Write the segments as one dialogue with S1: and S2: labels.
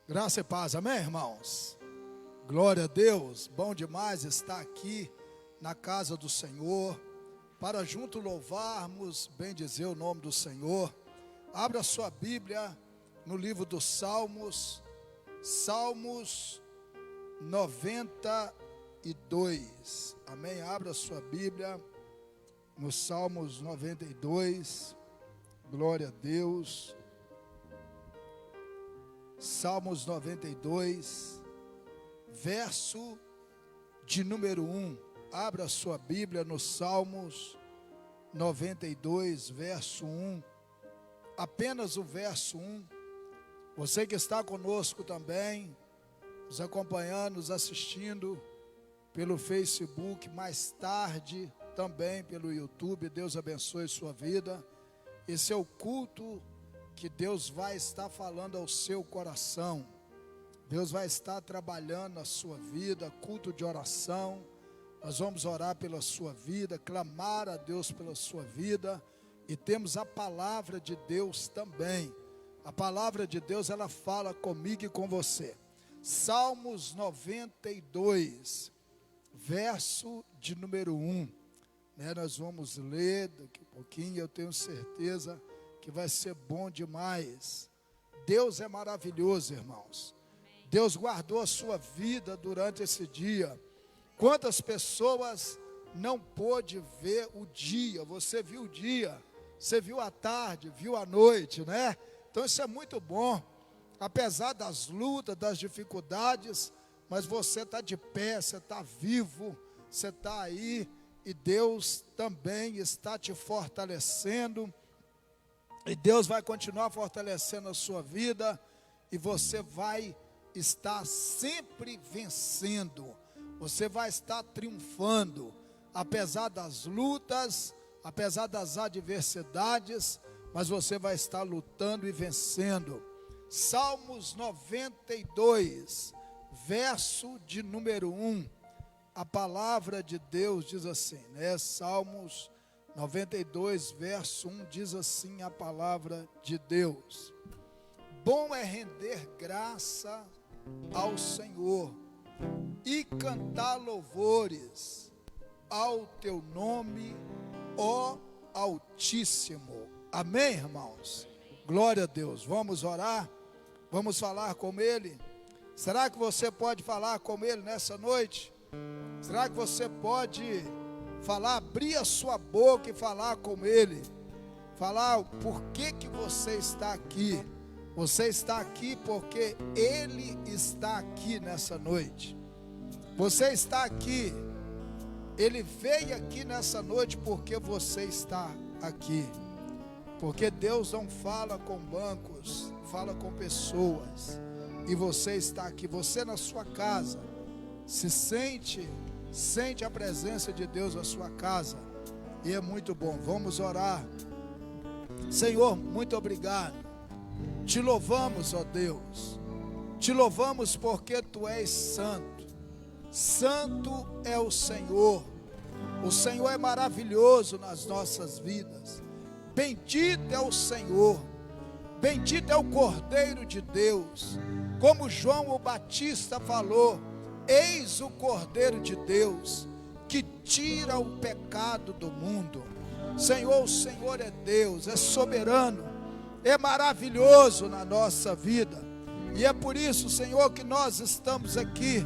S1: Graça e paz, amém, irmãos? Glória a Deus, bom demais estar aqui na casa do Senhor, para junto louvarmos, bendizer o nome do Senhor. Abra sua Bíblia no livro dos Salmos, Salmos 92, amém? Abra sua Bíblia no Salmos 92, glória a Deus. Salmos 92, verso de número 1. Abra sua Bíblia no Salmos 92, verso 1. Apenas o verso 1. Você que está conosco também, nos acompanhando, nos assistindo pelo Facebook, mais tarde também pelo YouTube. Deus abençoe sua vida. Esse é o culto que Deus vai estar falando ao seu coração. Deus vai estar trabalhando na sua vida, culto de oração. Nós vamos orar pela sua vida, clamar a Deus pela sua vida. E temos a palavra de Deus também. A palavra de Deus, ela fala comigo e com você. Salmos 92, verso de número 1. Nós vamos ler daqui a pouquinho, eu tenho certeza que vai ser bom demais. Deus é maravilhoso, irmãos. Deus guardou a sua vida durante esse dia. Quantas pessoas não pôde ver o dia? Você viu o dia, você viu a tarde, viu a noite, né? Então isso é muito bom. Apesar das lutas, das dificuldades, mas você está de pé, você está vivo, você está aí, e Deus também está te fortalecendo. E Deus vai continuar fortalecendo a sua vida, e você vai estar sempre vencendo, você vai estar triunfando, apesar das lutas, apesar das adversidades, mas você vai estar lutando e vencendo. Salmos 92, verso de número 1, a palavra de Deus diz assim, né? Salmos 92, verso 1, diz assim a palavra de Deus: bom é render graça ao Senhor e cantar louvores ao teu nome, ó Altíssimo. Amém, irmãos? Glória a Deus. Vamos orar? Vamos falar com Ele? Será que você pode falar com Ele nessa noite? Será que você pode falar, abrir a sua boca e falar com Ele, falar o porquê que você está aqui? Você está aqui porque Ele está aqui nessa noite. Você está aqui, Ele veio aqui nessa noite porque você está aqui. Porque Deus não fala com bancos, fala com pessoas. E você está aqui, você na sua casa, se sente a presença de Deus na sua casa, e é muito bom. Vamos orar. Senhor, muito obrigado, te louvamos, ó Deus, te louvamos porque Tu és santo, santo é o Senhor é maravilhoso nas nossas vidas, bendito é o Senhor, bendito é o Cordeiro de Deus, como João o Batista falou: eis o Cordeiro de Deus, que tira o pecado do mundo. Senhor, o Senhor é Deus, é soberano, é maravilhoso na nossa vida. E é por isso, Senhor, que nós estamos aqui.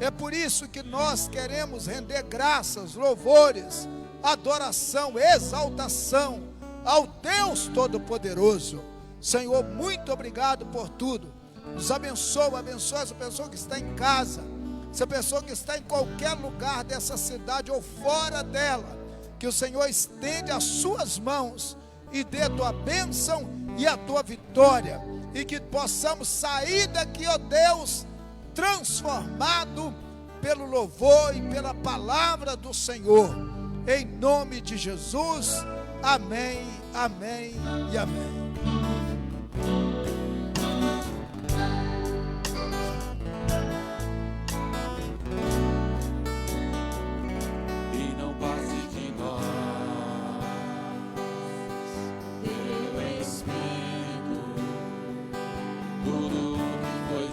S1: É por isso que nós queremos render graças, louvores, adoração, exaltação ao Deus Todo-Poderoso. Senhor, muito obrigado por tudo. Nos abençoa essa pessoa que está em casa, essa pessoa que está em qualquer lugar dessa cidade ou fora dela, que o Senhor estende as suas mãos e dê a tua bênção e a tua vitória, e que possamos sair daqui, ó Deus, transformado pelo louvor e pela palavra do Senhor, em nome de Jesus, amém, amém e amém.
S2: Tudo que foi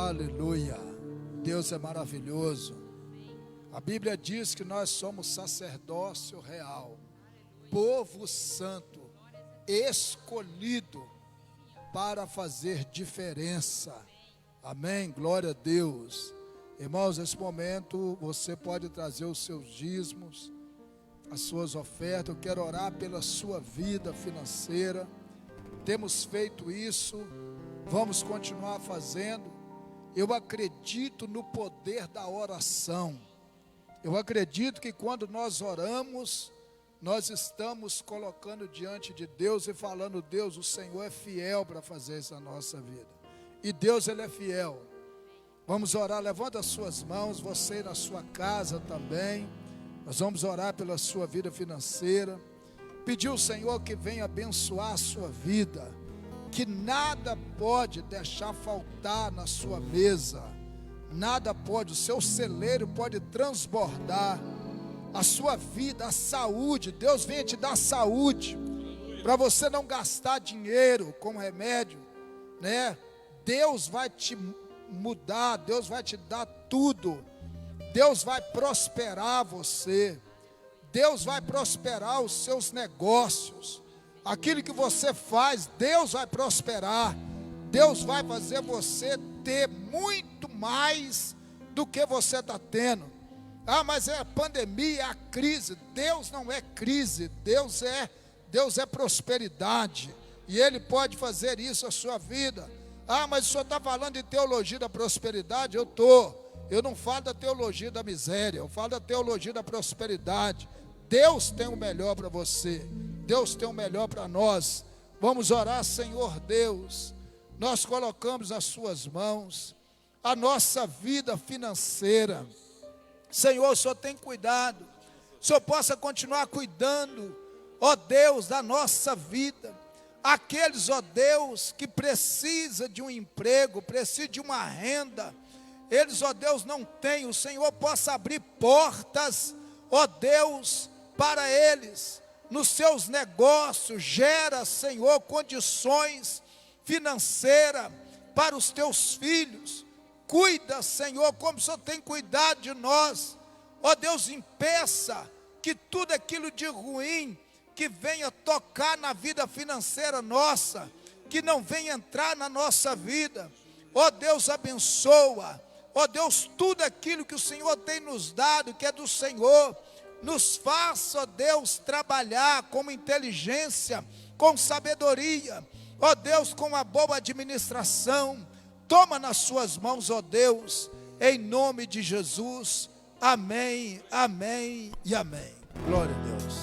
S1: Aleluia. Deus é maravilhoso. A Bíblia diz que nós somos sacerdócio real, povo santo, escolhido para fazer diferença. Amém? Glória a Deus. Irmãos, nesse momento você pode trazer os seus dízimos, as suas ofertas. Eu quero orar pela sua vida financeira. Temos feito isso, vamos continuar fazendo. Eu acredito no poder da oração. Eu acredito que quando nós oramos, nós estamos colocando diante de Deus e falando: Deus, o Senhor é fiel para fazer isso na nossa vida. E Deus, Ele é fiel. Vamos orar, levanta as suas mãos, você na sua casa também. Nós vamos orar pela sua vida financeira. Pedir ao Senhor que venha abençoar a sua vida, que nada pode deixar faltar na sua mesa, nada pode, o seu celeiro pode transbordar, a sua vida, a saúde. Deus venha te dar saúde, para você não gastar dinheiro com remédio, né? Deus vai te mudar, Deus vai te dar tudo, Deus vai prosperar você, Deus vai prosperar os seus negócios, aquilo que você faz, Deus vai prosperar, Deus vai fazer você ter muito mais do que você está tendo. Ah, mas é a pandemia, é a crise. Deus não é crise, Deus é prosperidade, e Ele pode fazer isso na sua vida. Ah, mas o senhor está falando de teologia da prosperidade? Eu não falo da teologia da miséria, eu falo da teologia da prosperidade. Deus tem o melhor para você, Deus tem o melhor para nós. Vamos orar. Senhor Deus, nós colocamos nas suas mãos a nossa vida financeira. Senhor, o Senhor tem cuidado, o Senhor possa continuar cuidando, ó Deus, da nossa vida. Aqueles, ó Deus, que precisa de um emprego, precisa de uma renda, eles, ó Deus, não têm. O Senhor possa abrir portas, ó Deus, para eles, nos seus negócios. Gera, Senhor, condições financeiras para os teus filhos. Cuida, Senhor, como o Senhor tem cuidado de nós. Ó Deus, impeça que tudo aquilo de ruim que venha tocar na vida financeira nossa, que não venha entrar na nossa vida. Ó Deus, abençoa. Ó Deus, tudo aquilo que o Senhor tem nos dado, que é do Senhor, nos faça, ó Deus, trabalhar com inteligência, com sabedoria, ó Deus, com uma boa administração. Toma nas suas mãos, ó Deus, em nome de Jesus. Amém, amém e amém. Glória a Deus.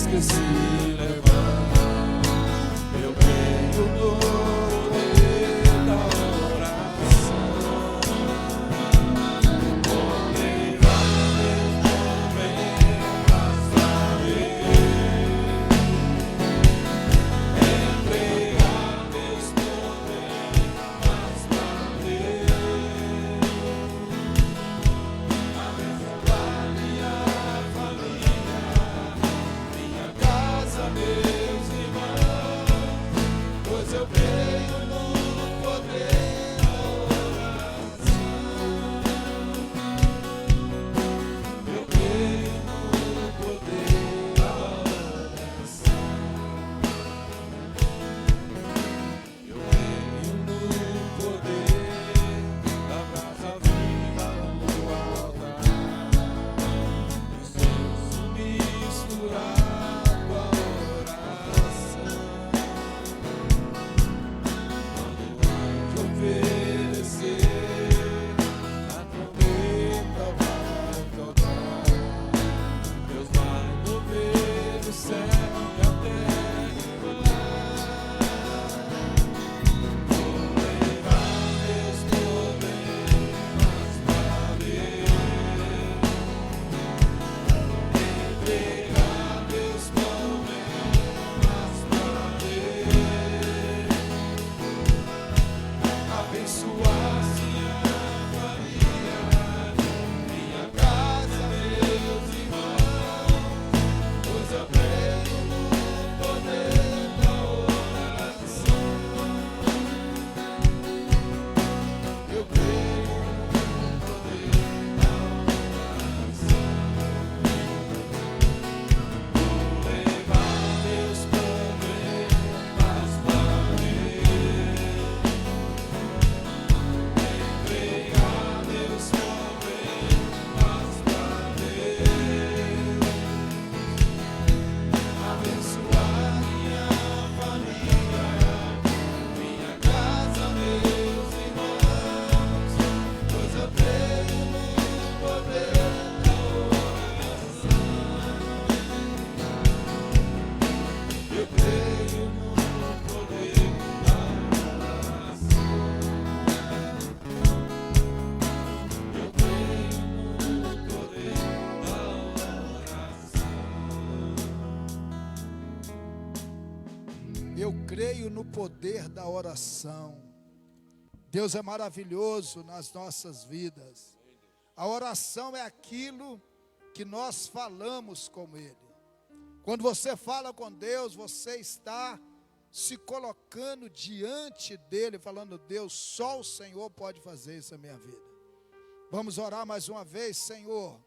S2: Que se levantam, eu creio no poder da oração. Vou levar meus problemas pra Deus, entregar meus problemas pra Deus, abençoar minha família, minha casa.
S1: creio no poder da oração. Deus é maravilhoso nas nossas vidas. A oração é aquilo que nós falamos com Ele. Quando você fala com Deus, você está se colocando diante dEle, falando: Deus, só o Senhor pode fazer isso na minha vida. Vamos orar mais uma vez. Senhor,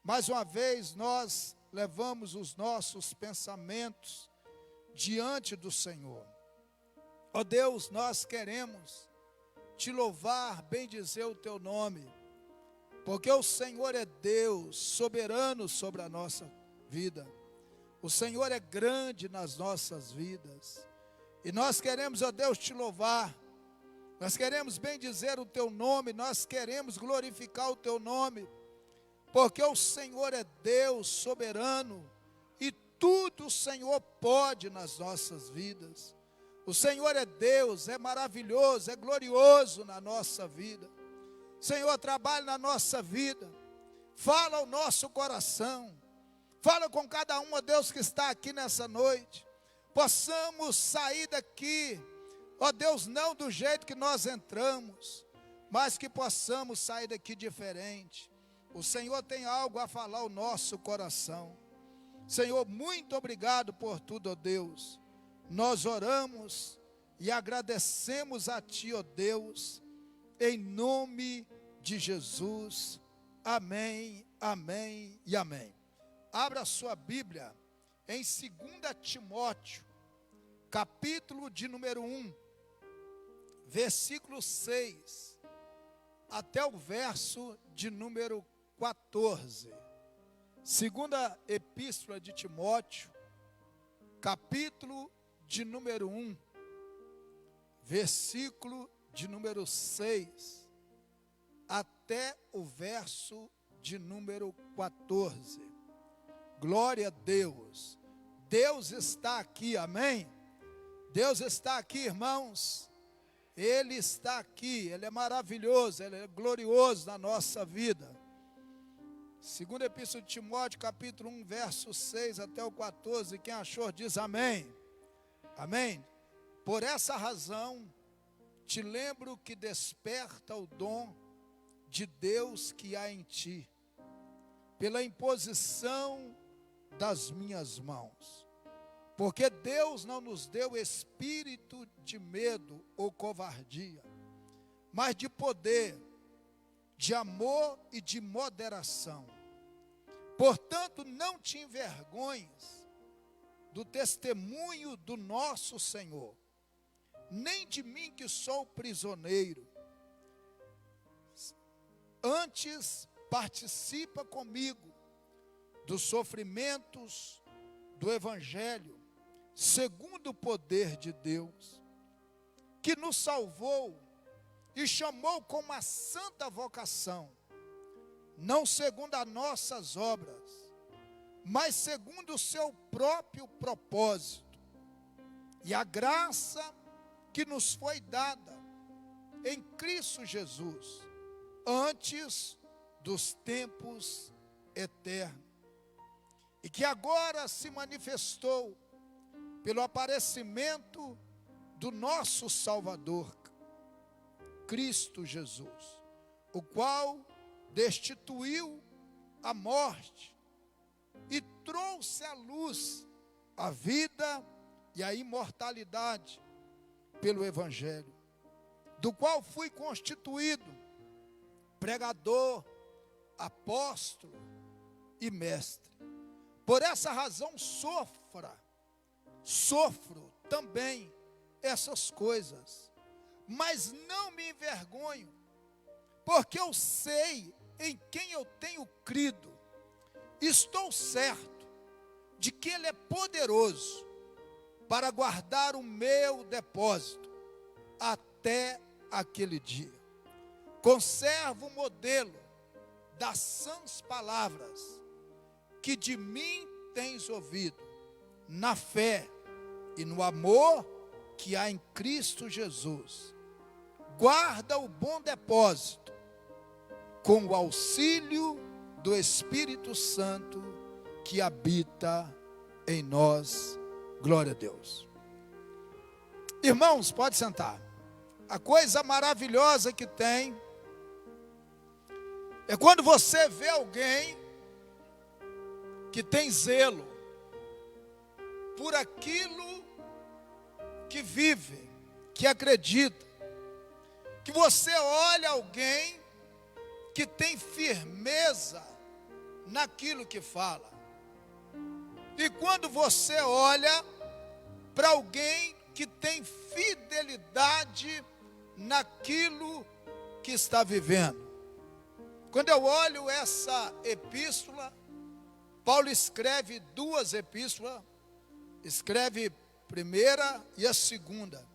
S1: mais uma vez nós levamos os nossos pensamentos diante do Senhor. Ó Deus, nós queremos te louvar, bendizer o teu nome, porque o Senhor é Deus, soberano sobre a nossa vida. O Senhor é grande nas nossas vidas, e nós queremos, ó Deus, te louvar, nós queremos bendizer o teu nome, nós queremos glorificar o teu nome, porque o Senhor é Deus soberano, e tudo o Senhor pode nas nossas vidas. O Senhor é Deus, é maravilhoso, é glorioso na nossa vida. Senhor, trabalha na nossa vida, fala ao nosso coração, fala com cada um, ó Deus, que está aqui nessa noite. Possamos sair daqui, ó Deus, não do jeito que nós entramos, mas que possamos sair daqui diferente. O Senhor tem algo a falar ao nosso coração. Senhor, muito obrigado por tudo, ó Deus. Nós oramos e agradecemos a Ti, ó Deus, em nome de Jesus. Amém, amém e amém. Abra sua Bíblia em 2 Timóteo, capítulo de número 1, versículo 6, até o verso de número 14. Segunda Epístola de Timóteo, capítulo de número 1, versículo de número 6, até o verso de número 14. Glória a Deus. Deus está aqui, amém? Deus está aqui, irmãos. Ele está aqui, Ele é maravilhoso, Ele é glorioso na nossa vida. Segunda Epístola de Timóteo, capítulo 1, verso 6 até o 14. Quem achou diz amém. Amém? Por essa razão, te lembro que desperta o dom de Deus que há em ti, pela imposição das minhas mãos. Porque Deus não nos deu espírito de medo ou covardia, mas de poder, de amor e de moderação. Portanto, não te envergonhes do testemunho do nosso Senhor, nem de mim que sou prisioneiro. Antes, participa comigo dos sofrimentos do Evangelho, segundo o poder de Deus, que nos salvou e chamou com uma santa vocação, não segundo as nossas obras, mas segundo o seu próprio propósito, e a graça que nos foi dada em Cristo Jesus, antes dos tempos eternos, e que agora se manifestou pelo aparecimento do nosso Salvador, Cristo Jesus, o qual destituiu a morte e trouxe à luz a vida e a imortalidade pelo Evangelho, do qual fui constituído pregador, apóstolo e mestre. Por essa razão sofro também essas coisas, mas não me envergonho, porque eu sei em quem eu tenho crido. Estou certo de que Ele é poderoso para guardar o meu depósito até aquele dia. Conservo o modelo das sãs palavras que de mim tens ouvido, na fé e no amor que há em Cristo Jesus. Guarda o bom depósito com o auxílio do Espírito Santo que habita em nós. Glória a Deus. Irmãos, pode sentar. A coisa maravilhosa que tem é quando você vê alguém que tem zelo por aquilo que vive, que acredita. Que você olha alguém que tem firmeza naquilo que fala. E quando você olha para alguém que tem fidelidade naquilo que está vivendo. Quando eu olho essa epístola, Paulo escreve duas epístolas, escreve a primeira e a segunda.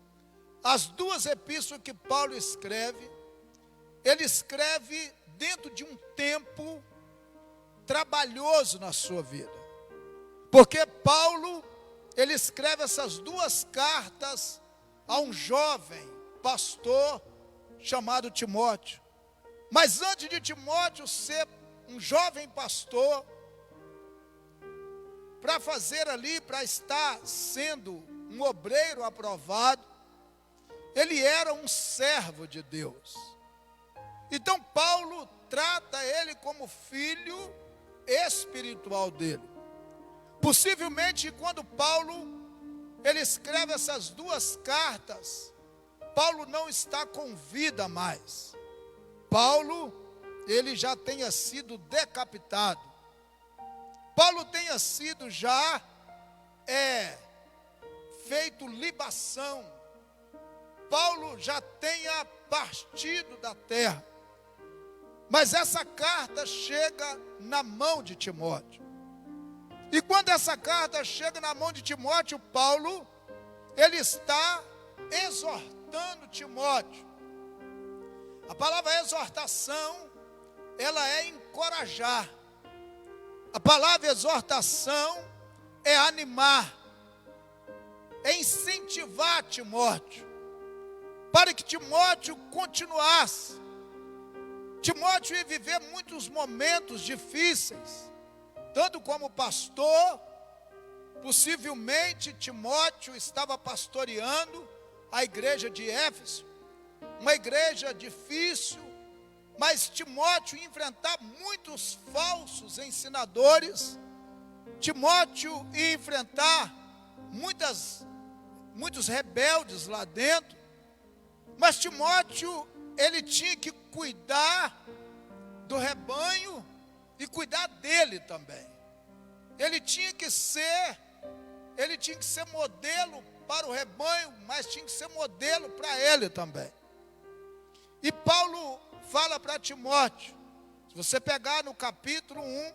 S1: As duas epístolas que Paulo escreve, ele escreve dentro de um tempo trabalhoso na sua vida. Porque Paulo, ele escreve essas duas cartas a um jovem pastor chamado Timóteo. Mas antes de Timóteo ser um jovem pastor, para fazer ali, para estar sendo um obreiro aprovado, ele era um servo de Deus. Então Paulo trata ele como filho espiritual dele. Possivelmente quando Paulo, ele escreve essas duas cartas, Paulo não está com vida mais. Paulo, ele já tenha sido decapitado. Paulo tenha sido já feito libação. Paulo já tenha partido da terra. Mas essa carta chega na mão de Timóteo. E quando essa carta chega na mão de Timóteo, Paulo, ele está exortando Timóteo. A palavra exortação, ela é encorajar. A palavra exortação é animar, é incentivar Timóteo, para que Timóteo continuasse. Timóteo ia viver muitos momentos difíceis, tanto como pastor. Possivelmente Timóteo estava pastoreando a igreja de Éfeso, uma igreja difícil, mas Timóteo ia enfrentar muitos falsos ensinadores. Timóteo ia enfrentar muitos rebeldes lá dentro. Mas Timóteo, ele tinha que cuidar do rebanho e cuidar dele também. Ele tinha que ser modelo para o rebanho, mas tinha que ser modelo para ele também. E Paulo fala para Timóteo, se você pegar no capítulo 1,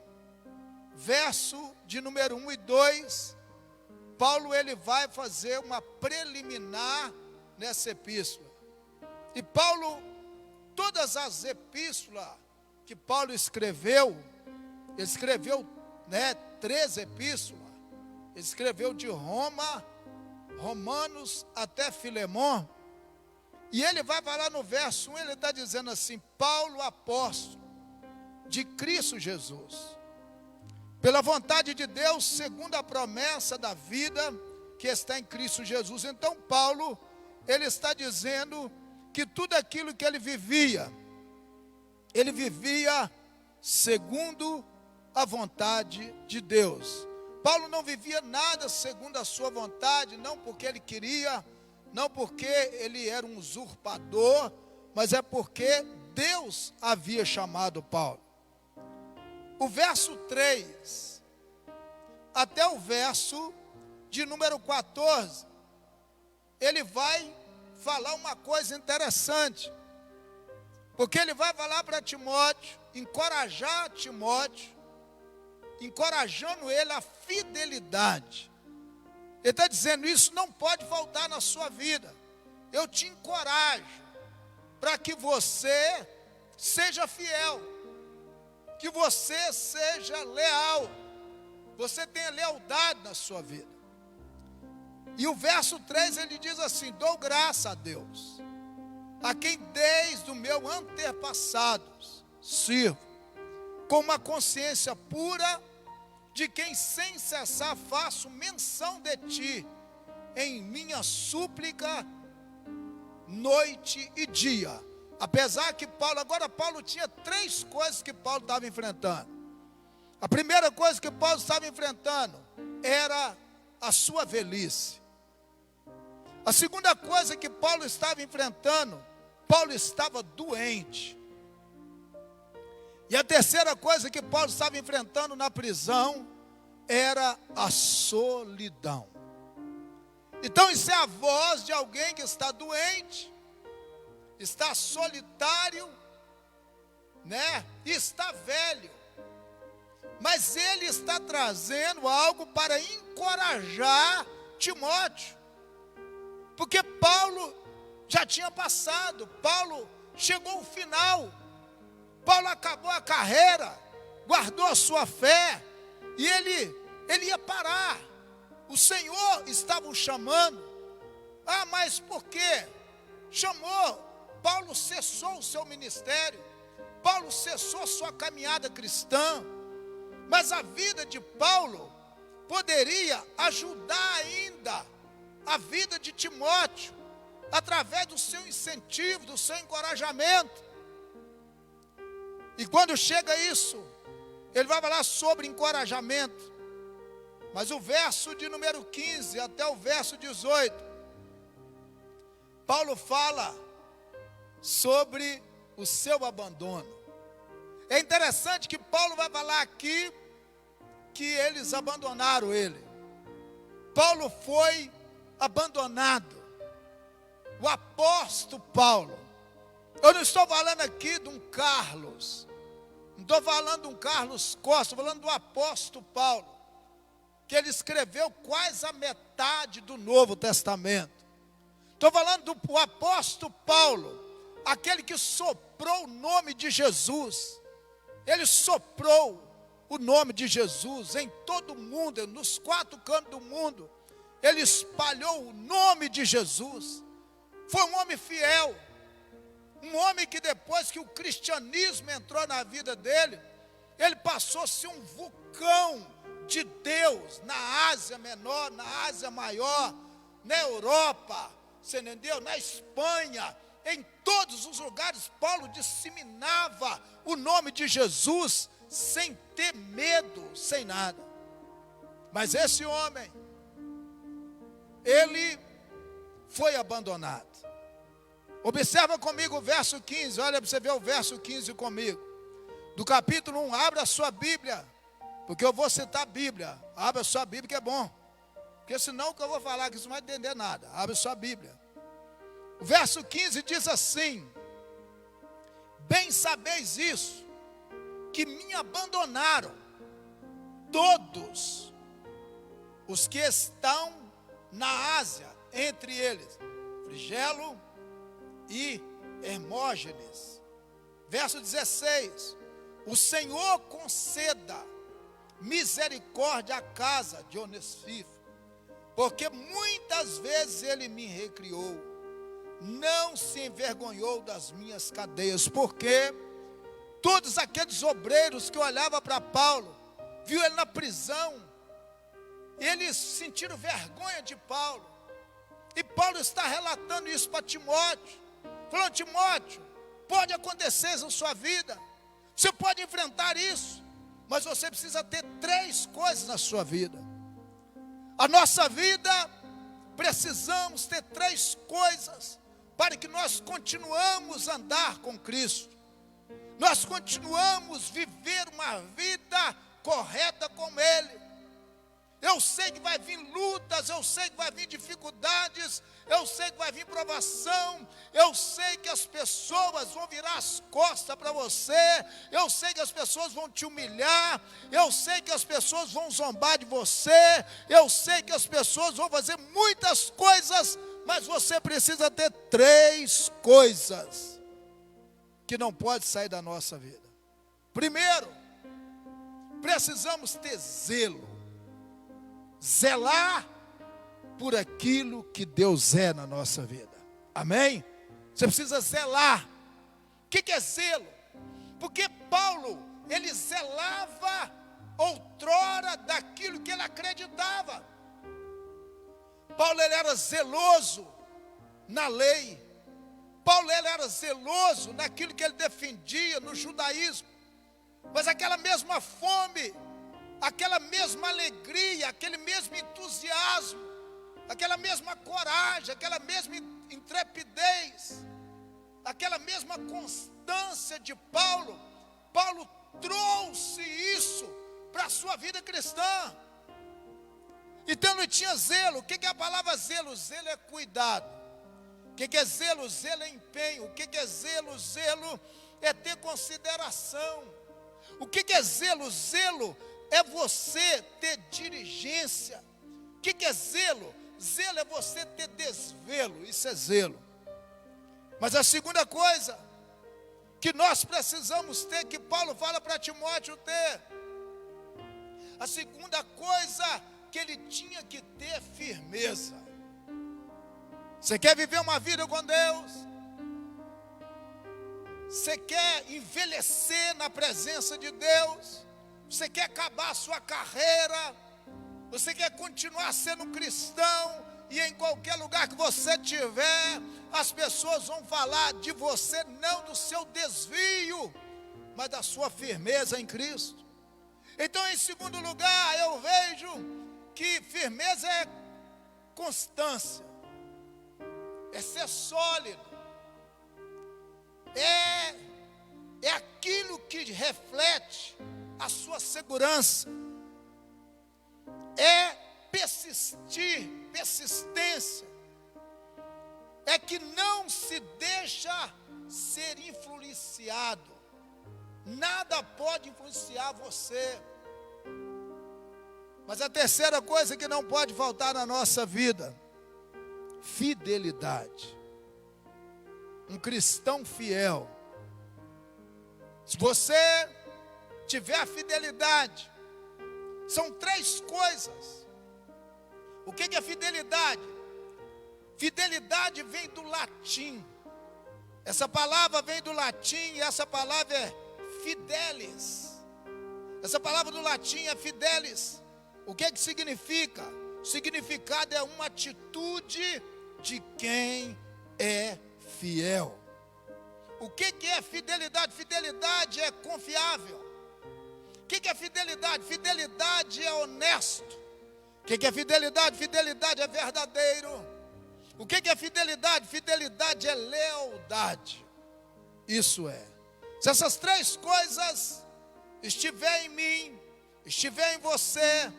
S1: verso de número 1 e 2, Paulo ele vai fazer uma preliminar nessa epístola. E Paulo, todas as epístolas que Paulo escreveu, ele escreveu 13 epístolas, ele escreveu de Romanos até Filemon. E ele vai falar no verso 1, ele está dizendo assim: Paulo, apóstolo de Cristo Jesus, pela vontade de Deus, segundo a promessa da vida que está em Cristo Jesus. Então Paulo, ele está dizendo que tudo aquilo que ele vivia segundo a vontade de Deus. Paulo não vivia nada segundo a sua vontade, não porque ele queria, não porque ele era um usurpador, mas é porque Deus havia chamado Paulo. O verso 3 até o verso de número 14, ele vai falar uma coisa interessante, porque ele vai falar para Timóteo, encorajar Timóteo, encorajando ele a fidelidade. Ele está dizendo, isso não pode faltar na sua vida. Eu te encorajo para que você seja fiel, que você seja leal, você tenha lealdade na sua vida. E o verso 3 ele diz assim: dou graça a Deus, a quem desde o meu antepassados sirvo, com uma consciência pura, de quem sem cessar faço menção de ti, em minha súplica noite e dia. Apesar que Paulo tinha 3 coisas que Paulo estava enfrentando. A primeira coisa que Paulo estava enfrentando era a sua velhice. A segunda coisa que Paulo estava enfrentando, Paulo estava doente. E a terceira coisa que Paulo estava enfrentando na prisão era a solidão. Então isso é a voz de alguém que está doente, está solitário, né? E está velho. Mas ele está trazendo algo para encorajar Timóteo. Porque Paulo já tinha passado, Paulo chegou ao final, Paulo acabou a carreira, guardou a sua fé, e ele ia parar. O Senhor estava o chamando. Ah, mas por quê? Chamou, Paulo cessou o seu ministério, Paulo cessou sua caminhada cristã, mas a vida de Paulo poderia ajudar ainda a vida de Timóteo, através do seu incentivo, do seu encorajamento. E quando chega isso, ele vai falar sobre encorajamento. Mas o verso de número 15 até o verso 18, Paulo fala sobre o seu abandono. É interessante que Paulo vai falar aqui que eles abandonaram ele. Paulo foi abandonado. O apóstolo Paulo. Eu não estou falando aqui de um Carlos. Não estou falando de um Carlos Costa. Estou falando do apóstolo Paulo, que ele escreveu quase a metade do Novo Testamento. Estou falando do apóstolo Paulo, aquele que soprou o nome de Jesus. Ele soprou o nome de Jesus em todo o mundo, nos 4 cantos do mundo. Ele espalhou o nome de Jesus. Foi um homem fiel, um homem que depois que o cristianismo entrou na vida dele, ele passou a ser um vulcão de Deus na Ásia Menor, na Ásia Maior, na Europa, você entendeu? Na Espanha, em todos os lugares, Paulo disseminava o nome de Jesus sem ter medo, sem nada. Mas esse homem, ele foi abandonado. Observa comigo o verso 15, olha para você ver o verso 15 comigo. Do capítulo 1, abra a sua Bíblia, porque eu vou citar a Bíblia. Abra a sua Bíblia que é bom. Porque senão o que eu vou falar aqui você não vai entender nada. Abra a sua Bíblia. O verso 15 diz assim: bem sabeis isso, que me abandonaram todos os que estão na Ásia, entre eles Flagelo e Hermógenes. Verso 16: o Senhor conceda misericórdia à casa de Onesíforo, porque muitas vezes ele me recriou, não se envergonhou das minhas cadeias. Porque todos aqueles obreiros que olhavam para Paulo, viu ele na prisão, eles sentiram vergonha de Paulo. E Paulo está relatando isso para Timóteo, falando: Timóteo, pode acontecer isso na sua vida, você pode enfrentar isso, mas você precisa ter 3 coisas na sua vida. A nossa vida, precisamos ter 3 coisas para que nós continuamos a andar com Cristo, nós continuamos a viver uma vida correta com Ele. Eu sei que vai vir lutas, eu sei que vai vir dificuldades, eu sei que vai vir provação, eu sei que as pessoas vão virar as costas para você, eu sei que as pessoas vão te humilhar, eu sei que as pessoas vão zombar de você, eu sei que as pessoas vão fazer muitas coisas, mas você precisa ter 3 coisas que não pode sair da nossa vida. Primeiro, precisamos ter zelo. Zelar por aquilo que Deus é na nossa vida. Amém? Você precisa zelar. O que é zelo? Porque Paulo, ele zelava outrora daquilo que ele acreditava. Paulo ele era zeloso na lei. Paulo ele era zeloso naquilo que ele defendia no judaísmo. Mas aquela mesma fome, aquela mesma alegria, aquele mesmo entusiasmo, aquela mesma coragem, aquela mesma intrepidez, aquela mesma constância de Paulo, Paulo trouxe isso para a sua vida cristã. Então ele tinha zelo. O que é a palavra zelo? Zelo é cuidado. O que é zelo? Zelo é empenho. O que é zelo? Zelo é ter consideração. O que é zelo? Zelo é você ter diligência. O que é zelo? Zelo é você ter desvelo. Isso é zelo. Mas a segunda coisa que nós precisamos ter, que Paulo fala para Timóteo ter, a segunda coisa que ele tinha que ter é firmeza. Você quer viver uma vida com Deus? Você quer envelhecer na presença de Deus? Você quer acabar a sua carreira? Você quer continuar sendo cristão? E em qualquer lugar que você estiver, as pessoas vão falar de você, não do seu desvio, mas da sua firmeza em Cristo. Então, em segundo lugar, eu vejo que firmeza é constância, é ser sólido, é aquilo que reflete a sua segurança, é persistir, persistência, é que não se deixa ser influenciado. Nada pode influenciar você. Mas a terceira coisa que não pode faltar na nossa vida: fidelidade. Um cristão fiel. Se você tiver fidelidade, são três coisas. O que é fidelidade? Fidelidade vem do latim. Essa palavra vem do latim e essa palavra é fidelis. Essa palavra do latim é fidelis. O que significa? O significado é uma atitude de quem é fiel. O que é fidelidade? Fidelidade é confiável. O que é fidelidade? Fidelidade é honesto. O que é fidelidade? Fidelidade é verdadeiro. O que é fidelidade? Fidelidade é lealdade. Isso é. Se essas três coisas estiver em mim, estiver em você,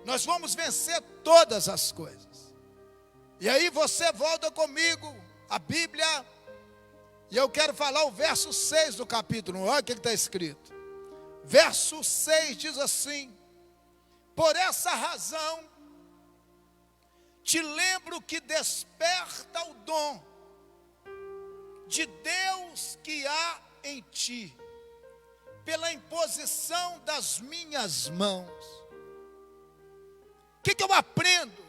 S1: nós vamos vencer todas as coisas. E aí você volta comigo a Bíblia, e eu quero falar o verso 6 do capítulo 1. Olha o que está escrito. Verso 6 diz assim: por essa razão te lembro que desperta o dom de Deus que há em ti, pela imposição das minhas mãos. O que eu aprendo?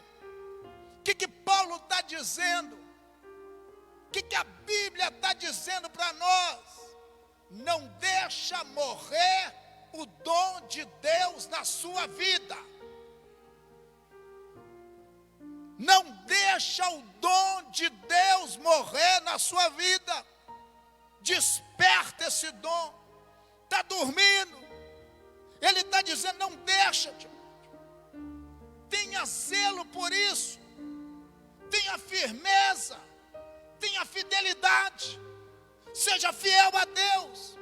S1: O que Paulo está dizendo? O que a Bíblia está dizendo para nós? Não deixa morrer o dom de Deus na sua vida. Não deixa o dom de Deus morrer na sua vida. Desperta esse dom. Está dormindo. Ele está dizendo, não deixa. Tenha zelo por isso. Tenha firmeza. Tenha fidelidade. Seja fiel a Deus.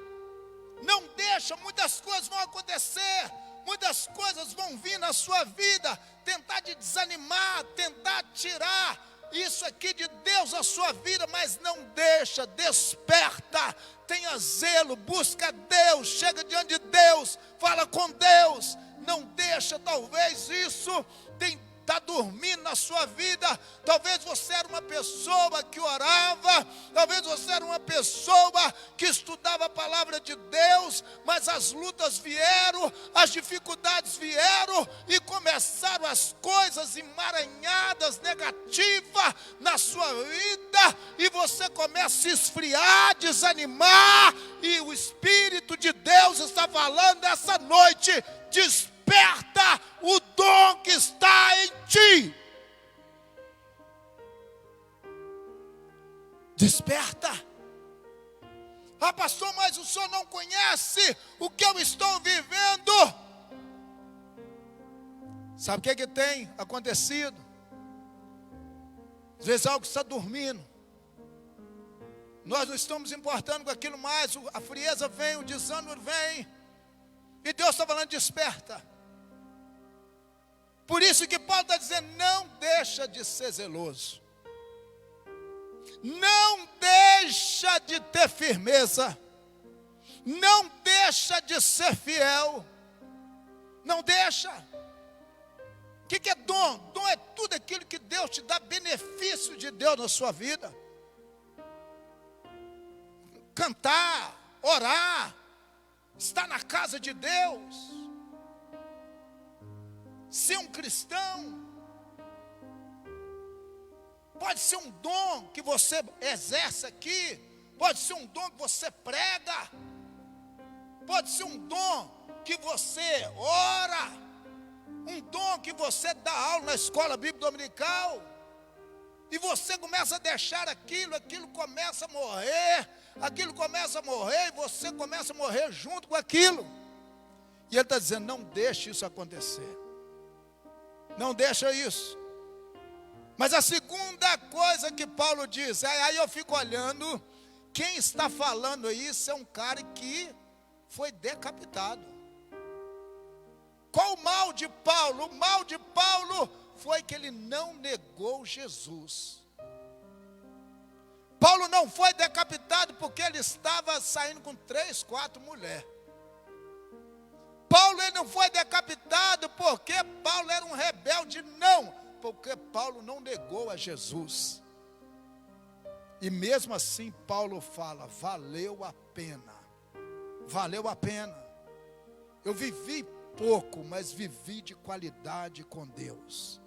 S1: Não deixa, muitas coisas vão acontecer. Muitas coisas vão vir na sua vida, tentar te desanimar, tentar tirar isso aqui de Deus da sua vida, mas não deixa, desperta, tenha zelo, busca Deus, chega diante de Deus, fala com Deus, não deixa talvez isso está dormindo na sua vida. Talvez você era uma pessoa que orava, talvez você era uma pessoa que estudava a palavra de Deus, mas as lutas vieram, as dificuldades vieram e começaram as coisas emaranhadas, negativas na sua vida, e você começa a se esfriar, desanimar, e o Espírito de Deus está falando essa noite: desperta o dom que está em ti. Desperta. Ah, pastor, mas o senhor não conhece o que eu estou vivendo. Sabe o que tem acontecido? Às vezes algo está dormindo. Nós não estamos importando com aquilo mais. A frieza vem, o desânimo vem. E Deus está falando, desperta. Por isso que Paulo está dizendo, não deixa de ser zeloso. Não deixa de ter firmeza. Não deixa de ser fiel. Não deixa. O que é dom? Dom é tudo aquilo que Deus te dá, benefício de Deus na sua vida. Cantar, orar, estar na casa de Deus, ser um cristão. Pode ser um dom que você exerce aqui, pode ser um dom que você prega, pode ser um dom que você ora, um dom que você dá aula na escola bíblica dominical, e você começa a deixar aquilo começa a morrer, aquilo começa a morrer, e você começa a morrer junto com aquilo. E ele está dizendo, não deixe isso acontecer, não deixa isso. Mas a segunda coisa que Paulo diz, aí eu fico olhando, quem está falando isso é um cara que foi decapitado. Qual o mal de Paulo? O mal de Paulo foi que ele não negou Jesus. Paulo não foi decapitado porque ele estava saindo com 3, 4 mulheres. Paulo ele não foi decapitado porque Paulo era um rebelde, não. Porque Paulo não negou a Jesus. E mesmo assim Paulo fala, valeu a pena. Valeu a pena. Eu vivi pouco, mas vivi de qualidade com Deus.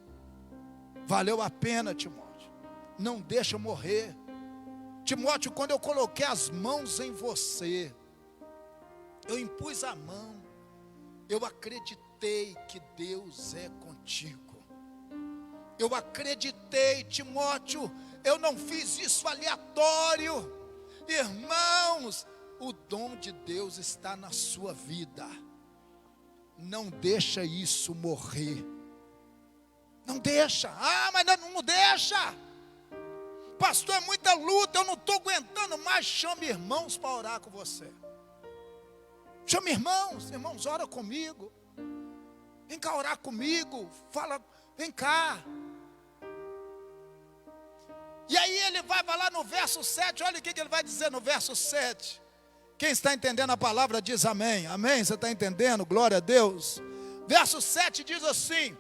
S1: Valeu a pena, Timóteo. Não deixa morrer. Timóteo, quando eu coloquei as mãos em você, eu impus a mão, eu acreditei que Deus é contigo. Eu acreditei, Timóteo, eu não fiz isso aleatório. Irmãos, o dom de Deus está na sua vida. Não deixa isso morrer. Não deixa. Ah, mas não deixa. Pastor, é muita luta, eu não estou aguentando mais. Chame irmãos para orar com você. Chame irmãos, ora comigo. Vem cá orar comigo. Fala, vem cá. E aí ele vai falar no verso 7, olha o que ele vai dizer no verso 7. Quem está entendendo a palavra diz amém. Amém, você está entendendo? Glória a Deus. Verso 7 diz assim,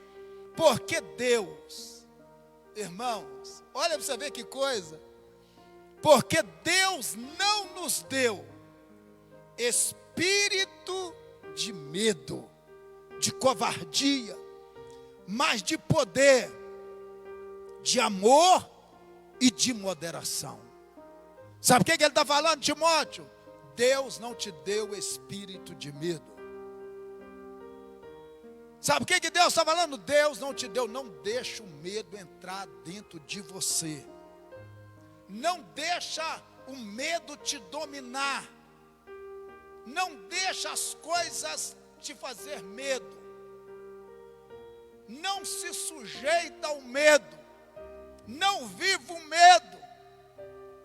S1: porque Deus, irmãos, olha para você ver que coisa. Porque Deus não nos deu espírito de medo, de covardia, mas de poder, de amor e de moderação. Sabe o que ele está falando, Timóteo? Deus não te deu espírito de medo. Sabe o que Deus está falando? Deus não te deu, não deixa o medo entrar dentro de você. Não deixa o medo te dominar. Não deixa as coisas te fazer medo. Não se sujeita ao medo. Não viva o medo.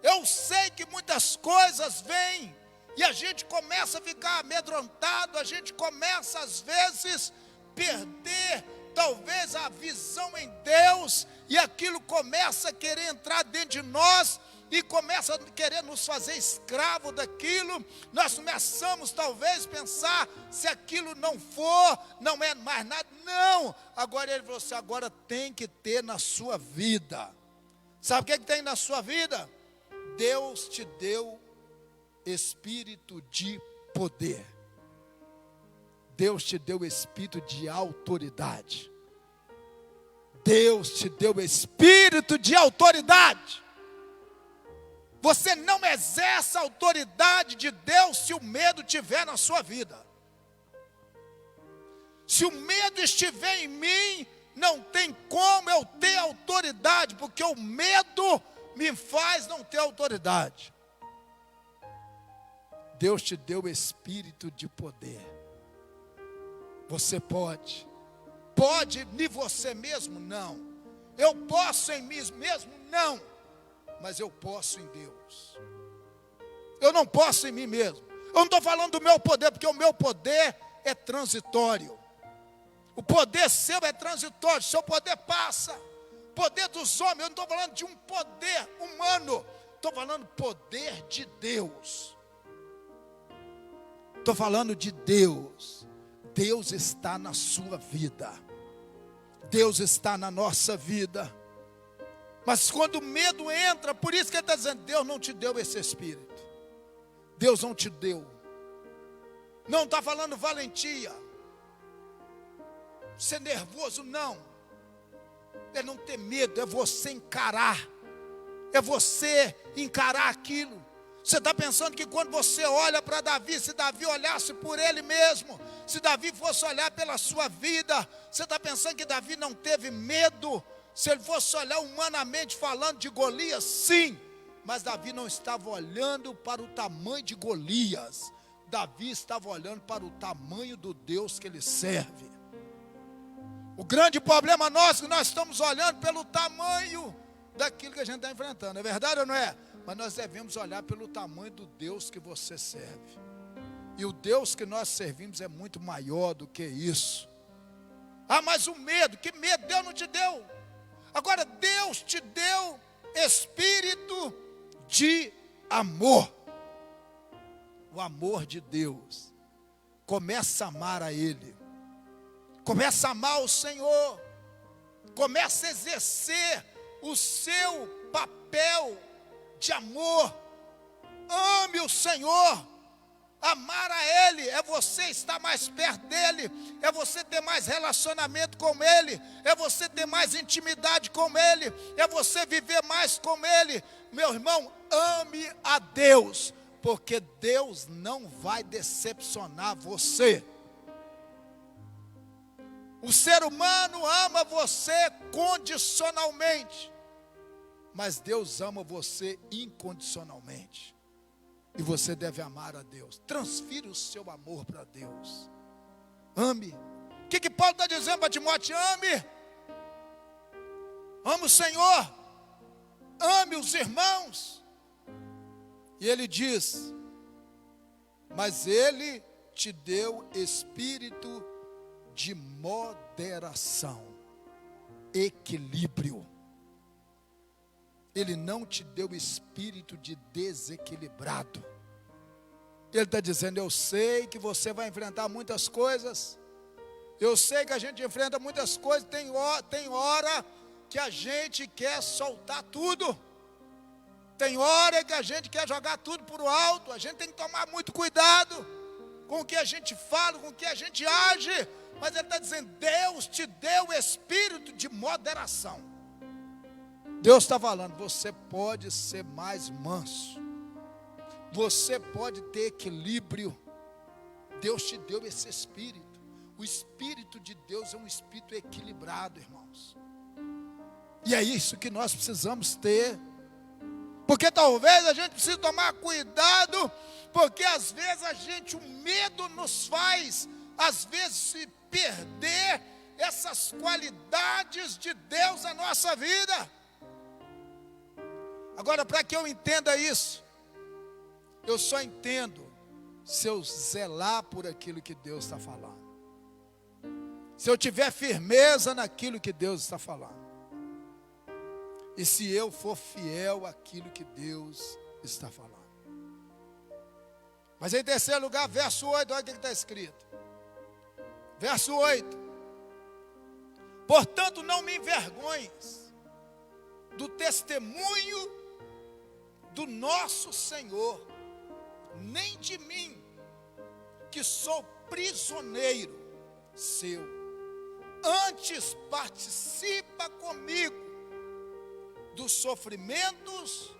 S1: Eu sei que muitas coisas vêm e a gente começa a ficar amedrontado, a gente começa às vezes perder talvez a visão em Deus, e aquilo começa a querer entrar dentro de nós e começa a querer nos fazer escravo daquilo. Nós começamos talvez pensar, se aquilo não for, não é mais nada. Não, agora ele falou assim, agora tem que ter na sua vida. Sabe o que tem na sua vida? Deus te deu espírito de poder. Deus te deu espírito de autoridade. Deus te deu espírito de autoridade. Você não exerce a autoridade de Deus se o medo estiver na sua vida. Se o medo estiver em mim, não tem como eu ter autoridade, porque o medo me faz não ter autoridade. Deus te deu espírito de poder. Você pode. Pode em você mesmo? Não. Eu posso em mim mesmo? Não. Mas eu posso em Deus. Eu não posso em mim mesmo. Eu não estou falando do meu poder, porque o meu poder é transitório. O poder seu é transitório, seu poder passa. O poder dos homens, eu não estou falando de um poder humano. Estou falando poder de Deus. Estou falando de Deus. Deus está na sua vida. Deus está na nossa vida. Mas quando o medo entra, por isso que ele está dizendo, Deus não te deu esse espírito. Deus não te deu. Não está falando valentia. Ser nervoso, não. É não ter medo, é você encarar. É você encarar aquilo. Você está pensando que quando você olha para Davi, se Davi olhasse por ele mesmo, se Davi fosse olhar pela sua vida, você está pensando que Davi não teve medo? Se ele fosse olhar humanamente falando de Golias, sim, mas Davi não estava olhando para o tamanho de Golias. Davi estava olhando para o tamanho do Deus que ele serve. O grande problema nosso é que nós estamos olhando pelo tamanho daquilo que a gente está enfrentando. É verdade ou não é? Mas nós devemos olhar pelo tamanho do Deus que você serve. E o Deus que nós servimos é muito maior do que isso. Ah, mas o medo, que medo Deus não te deu? Agora Deus te deu espírito de amor. O amor de Deus. Começa a amar a Ele. Começa a amar o Senhor. Começa a exercer o seu papel de amor. Ame o Senhor. Amar a Ele é você estar mais perto dEle, é você ter mais relacionamento com Ele, é você ter mais intimidade com Ele, é você viver mais com Ele. Meu irmão, ame a Deus, porque Deus não vai decepcionar você. O ser humano ama você condicionalmente, mas Deus ama você incondicionalmente. E você deve amar a Deus. Transfira o seu amor para Deus. Ame. O que Paulo está dizendo para Timóteo? Ame. Ame o Senhor. Ame os irmãos. E ele diz, mas Ele te deu espírito de moderação, equilíbrio. Ele não te deu espírito de desequilibrado. Ele está dizendo, eu sei que você vai enfrentar muitas coisas. Eu sei que a gente enfrenta muitas coisas. Tem hora que a gente quer soltar tudo. Tem hora que a gente quer jogar tudo por alto. A gente tem que tomar muito cuidado com o que a gente fala, com o que a gente age. Mas ele está dizendo, Deus te deu espírito de moderação. Deus está falando, você pode ser mais manso. Você pode ter equilíbrio. Deus te deu esse espírito. O espírito de Deus é um espírito equilibrado, irmãos. E é isso que nós precisamos ter. Porque talvez a gente precise tomar cuidado, porque às vezes o medo nos faz, às vezes, perder essas qualidades de Deus na nossa vida. Agora, para que eu entenda isso, eu só entendo se eu zelar por aquilo que Deus está falando. Se eu tiver firmeza naquilo que Deus está falando. E se eu for fiel àquilo que Deus está falando. Mas em terceiro lugar, verso 8, olha o que está escrito. Verso 8. Portanto, não me envergonhes do testemunho do nosso Senhor, nem de mim, que sou prisioneiro seu. Antes participa comigo dos sofrimentos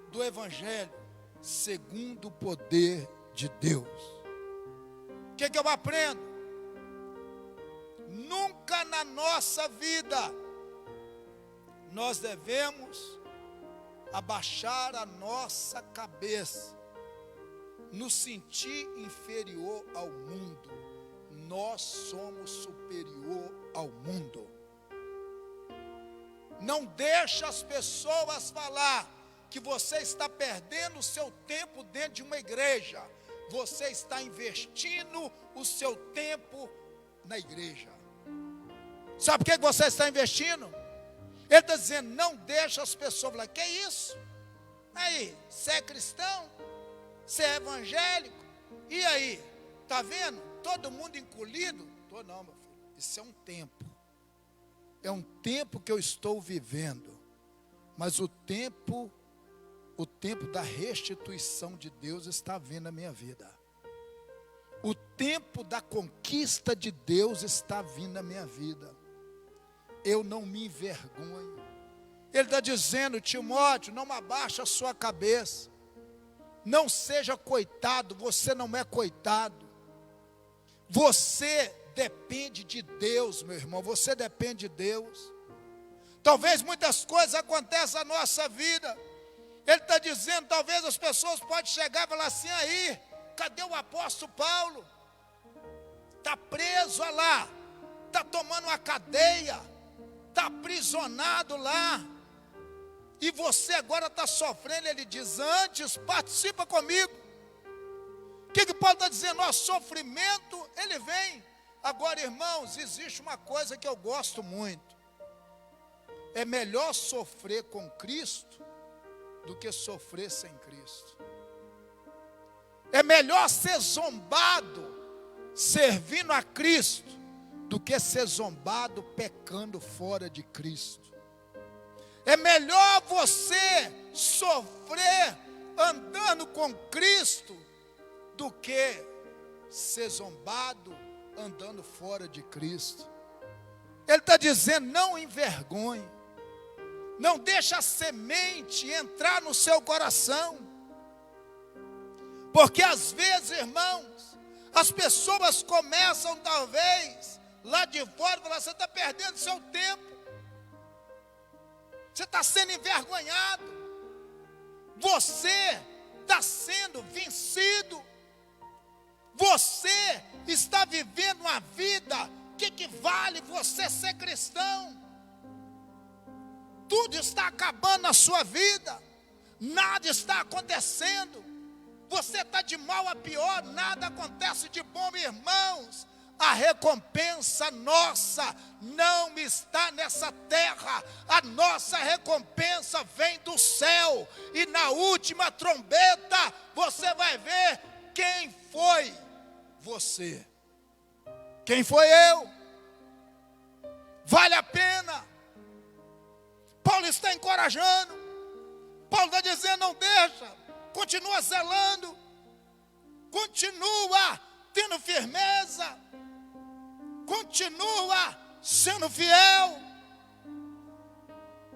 S1: do Evangelho, segundo o poder de Deus. O que eu aprendo? Nunca na nossa vida nós devemos abaixar a nossa cabeça, nos sentir inferior ao mundo. Nós somos superior ao mundo. Não deixa as pessoas falar que você está perdendo o seu tempo dentro de uma igreja. Você está investindo o seu tempo na igreja. Sabe por que você está investindo? Ele está dizendo, não deixa as pessoas falar, que isso? Aí, você é cristão? Você é evangélico? E aí? Está vendo? Todo mundo encolhido? Tô não, meu filho. Isso é um tempo. É um tempo que eu estou vivendo. Mas o tempo da restituição de Deus está vindo na minha vida. O tempo da conquista de Deus está vindo na minha vida. Eu não me envergonho. Ele está dizendo, Timóteo, não abaixa a sua cabeça. Não seja coitado, você não é coitado. Você depende de Deus, meu irmão, você depende de Deus. Talvez muitas coisas aconteçam na nossa vida. Ele está dizendo, talvez as pessoas podem chegar e falar assim, aí, cadê o apóstolo Paulo? Está preso lá, está tomando uma cadeia, está aprisionado lá, e você agora está sofrendo. Ele diz, antes participa comigo. O que Paulo está dizendo? Nosso sofrimento, ele vem. Agora, irmãos, existe uma coisa que eu gosto muito. É melhor sofrer com Cristo do que sofrer sem Cristo. É melhor ser zombado servindo a Cristo do que ser zombado pecando fora de Cristo. É melhor você sofrer andando com Cristo do que ser zombado andando fora de Cristo. Ele está dizendo, não envergonhe. Não deixa a semente entrar no seu coração. Porque às vezes, irmãos, as pessoas começam talvez lá de fora, falar, você está perdendo seu tempo. Você está sendo envergonhado. Você está sendo vencido. Você está vivendo uma vida que vale você ser cristão. Tudo está acabando na sua vida. Nada está acontecendo. Você está de mal a pior, nada acontece de bom, irmãos. A recompensa nossa não está nessa terra. A nossa recompensa vem do céu. E na última trombeta, você vai ver quem foi você. Quem foi eu? Vale a pena. Paulo está encorajando. Paulo está dizendo, não deixa. Continua zelando. Continua tendo firmeza. Continua sendo fiel.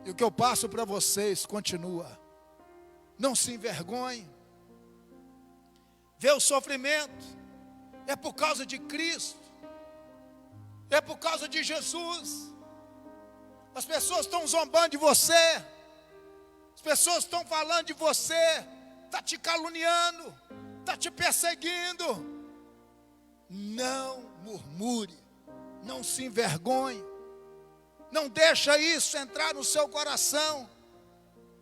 S1: E o que eu passo para vocês, continua. Não se envergonhe. Vê o sofrimento. É por causa de Cristo. É por causa de Jesus. As pessoas estão zombando de você. As pessoas estão falando de você. Está te caluniando. Está te perseguindo. Não murmure. Não se envergonhe. Não deixa isso entrar no seu coração.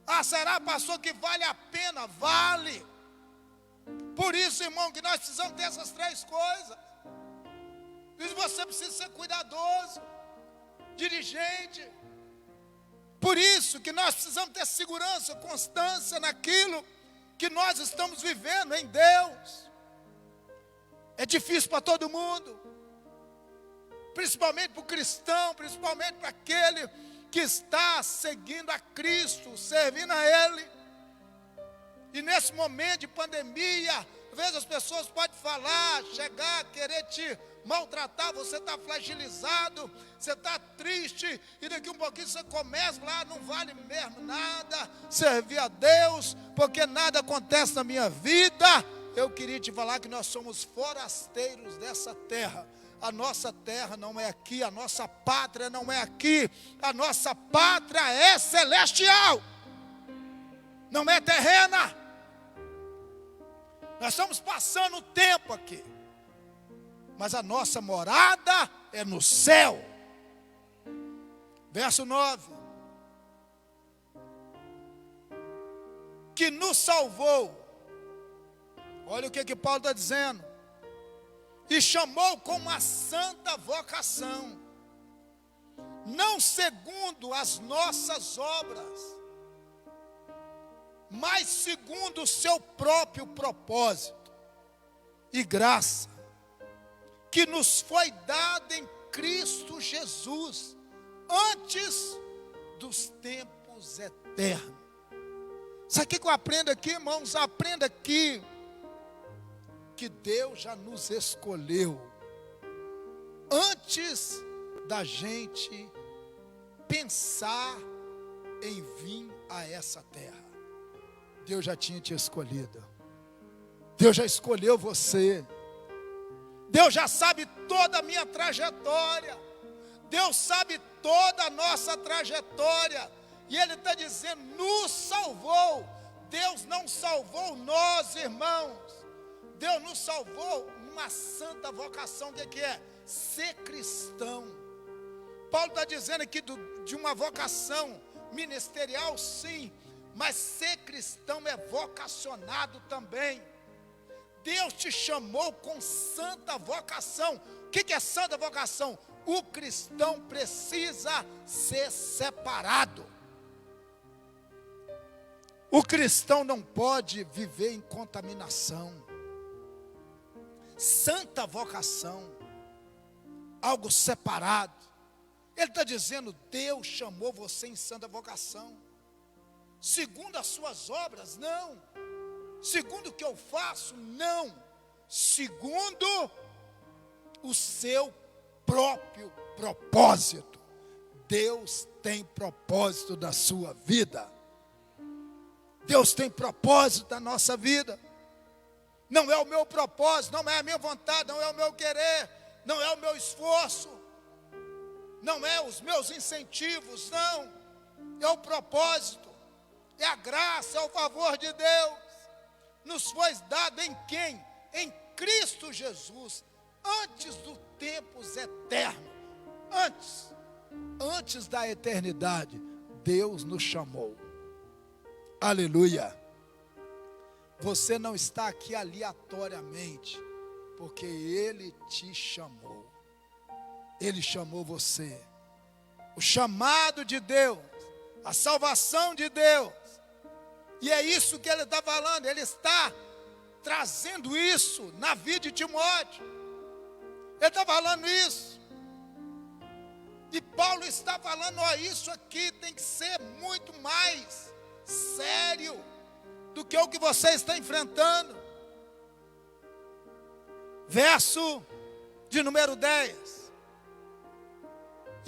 S1: Ah, será, pastor, que vale a pena? Vale. Por isso, irmão, que nós precisamos ter essas três coisas. E você precisa ser cuidadoso, dirigente. Por isso que nós precisamos ter segurança, constância naquilo que nós estamos vivendo em Deus. É difícil para todo mundo, principalmente para o cristão, principalmente para aquele que está seguindo a Cristo, servindo a Ele. E nesse momento de pandemia, às vezes as pessoas podem falar, chegar, querer te maltratar, você está fragilizado, você está triste, e daqui um pouquinho você começa a falar, não vale mesmo nada, servir a Deus, porque nada acontece na minha vida. Eu queria te falar que nós somos forasteiros dessa terra. A nossa terra não é aqui, a nossa pátria não é aqui, a nossa pátria é celestial. não é terrena. Nós estamos passando o tempo aqui, mas a nossa morada é no céu. Verso 9. Que nos salvou. Olha o que Paulo está dizendo. E chamou com uma santa vocação, não segundo as nossas obras, mas segundo o seu próprio propósito e graça, que nos foi dada em Cristo Jesus, antes dos tempos eternos. Sabe o que eu aprendo aqui, irmãos? Aprenda aqui que Deus já nos escolheu antes da gente pensar em vir a essa terra. Deus já tinha te escolhido. Deus já escolheu você. Deus já sabe toda a minha trajetória. Deus sabe toda a nossa trajetória. E Ele está dizendo, nos salvou. Deus não salvou nós, irmãos. Deus nos salvou numa santa vocação. O que é? Ser cristão. Paulo está dizendo aqui de uma vocação ministerial, sim. Mas ser cristão é vocacionado também. Deus te chamou com santa vocação. O que é santa vocação? O cristão precisa ser separado. O cristão não pode viver em contaminação. Santa vocação, algo separado. Ele está dizendo, Deus chamou você em santa vocação. Segundo as suas obras, não. Segundo o que eu faço, não. Segundo o seu próprio propósito. Deus tem propósito da sua vida. Deus tem propósito da nossa vida. Não é o meu propósito, não é a minha vontade, não é o meu querer, não é o meu esforço, não é os meus incentivos, não. É o propósito. É a graça, é o favor de Deus. Nos foi dado em quem? Em Cristo Jesus, antes dos tempos eternos. Antes da eternidade, Deus nos chamou. Aleluia. Você não está aqui aleatoriamente, porque Ele te chamou. Ele chamou você. O chamado de Deus, a salvação de Deus. E é isso que ele está falando. Ele está trazendo isso na vida de Timóteo. Ele está falando isso. E Paulo está falando, ó, isso aqui tem que ser muito mais sério do que o que você está enfrentando. Verso de número 10.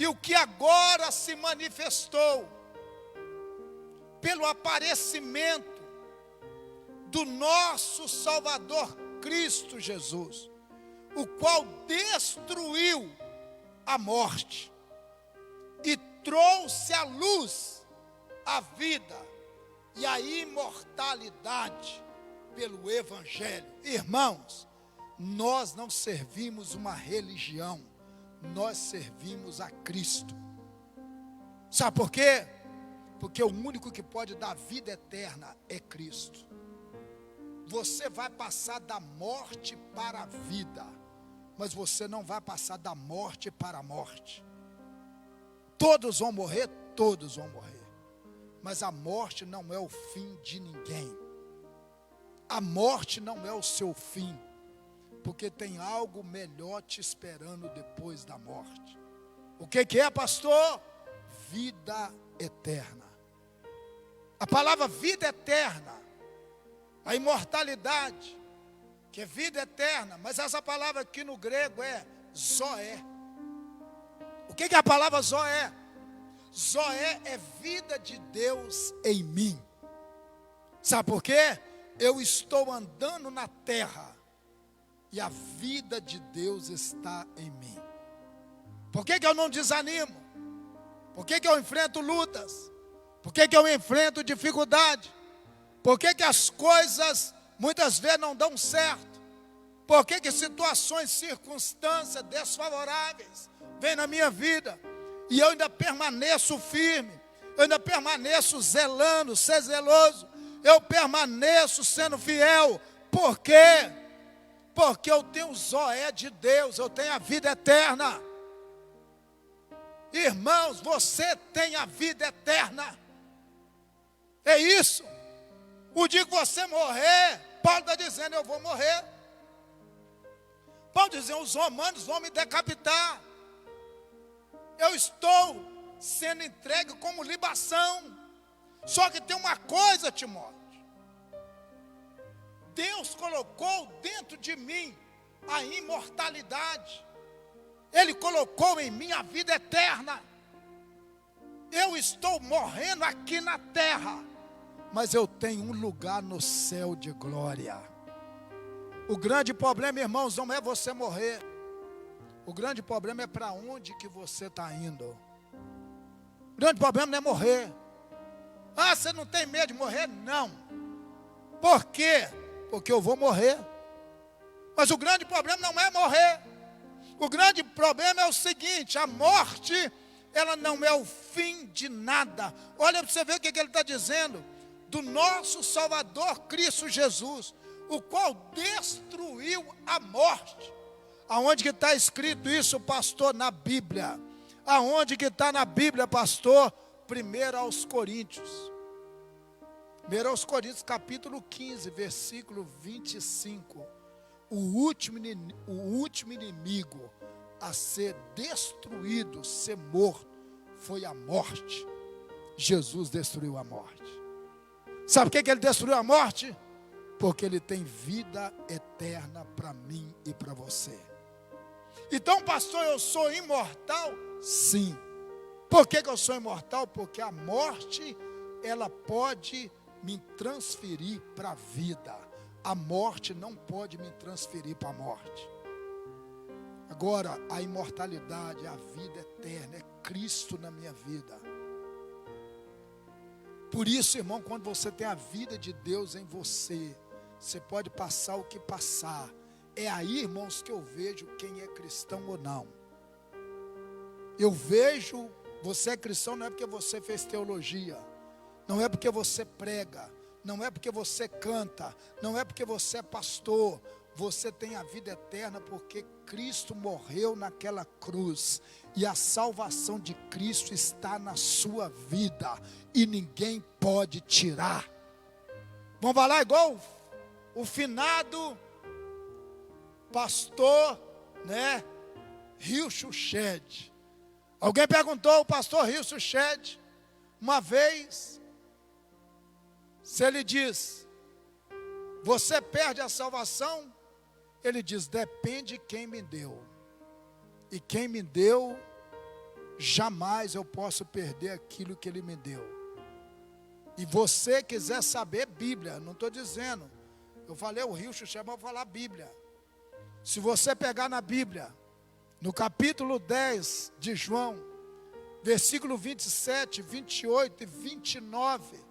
S1: E o que agora se manifestou pelo aparecimento do nosso Salvador Cristo Jesus, o qual destruiu a morte e trouxe à luz a vida e a imortalidade pelo Evangelho. Irmãos, nós não servimos uma religião, nós servimos a Cristo. Sabe por quê? Porque o único que pode dar vida eterna é Cristo. Você vai passar da morte para a vida, mas você não vai passar da morte para a morte. Todos vão morrer, todos vão morrer. Mas a morte não é o fim de ninguém. A morte não é o seu fim, porque tem algo melhor te esperando depois da morte. O que é, pastor? Vida eterna. A palavra vida eterna, a imortalidade, que é vida eterna, mas essa palavra aqui no grego é zoé. O que é a palavra zoé? Zoé é vida de Deus em mim. Sabe por quê? Eu estou andando na terra e a vida de Deus está em mim. Por que eu não desanimo? Por que eu enfrento lutas? Por que eu enfrento dificuldade? Por que as coisas muitas vezes não dão certo? Por que situações, circunstâncias desfavoráveis vêm na minha vida e eu ainda permaneço firme, eu ainda permaneço zelando, ser zeloso, eu permaneço sendo fiel? Por quê? Porque eu tenho o zoé de Deus, eu tenho a vida eterna. Irmãos, você tem a vida eterna. É isso. O dia que você morrer, Paulo está dizendo, eu vou morrer. Paulo está dizendo, os romanos vão me decapitar. Eu estou sendo entregue como libação. Só que tem uma coisa, Timóteo. Deus colocou dentro de mim a imortalidade. Ele colocou em mim a vida eterna. Eu estou morrendo aqui na terra, mas eu tenho um lugar no céu de glória. O grande problema, irmãos, não é você morrer. O grande problema é para onde que você está indo. O grande problema não é morrer. Ah, você não tem medo de morrer? Não. Por quê? Porque eu vou morrer. Mas o grande problema não é morrer. O grande problema é o seguinte: a morte, ela não é o fim de nada. Olha para você ver o que ele está dizendo. Do nosso Salvador Cristo Jesus, o qual destruiu a morte. Aonde que está escrito isso, pastor? Na Bíblia. Aonde que está na Bíblia, pastor? 1 aos Coríntios. 1 aos Coríntios, capítulo 15, versículo 25. O último inimigo a ser destruído, ser morto, foi a morte. Jesus destruiu a morte. Sabe por que ele destruiu a morte? Porque ele tem vida eterna para mim e para você. Então, pastor, eu sou imortal? Sim. Por que eu sou imortal? Porque a morte, ela pode me transferir para a vida. A morte não pode me transferir para a morte. Agora, a imortalidade, a vida eterna, é Cristo na minha vida. Por isso, irmão, quando você tem a vida de Deus em você, você pode passar o que passar. É aí, irmãos, que eu vejo quem é cristão ou não. Eu vejo, você é cristão não é porque você fez teologia, não é porque você prega, não é porque você canta, não é porque você é pastor. Você tem a vida eterna porque Cristo morreu naquela cruz. E a salvação de Cristo está na sua vida. E ninguém pode tirar. Vamos falar igual o finado pastor, Hilson Shedd. Alguém perguntou ao pastor Hilson Shedd uma vez, se ele diz, você perde a salvação? Ele diz, depende de quem me deu. E quem me deu, jamais eu posso perder aquilo que ele me deu. E você quiser saber Bíblia, não estou dizendo, eu falei o Hilson Shedd, eu vou falar Bíblia. Se você pegar na Bíblia, no capítulo 10 de João, versículo 27, 28 e 29,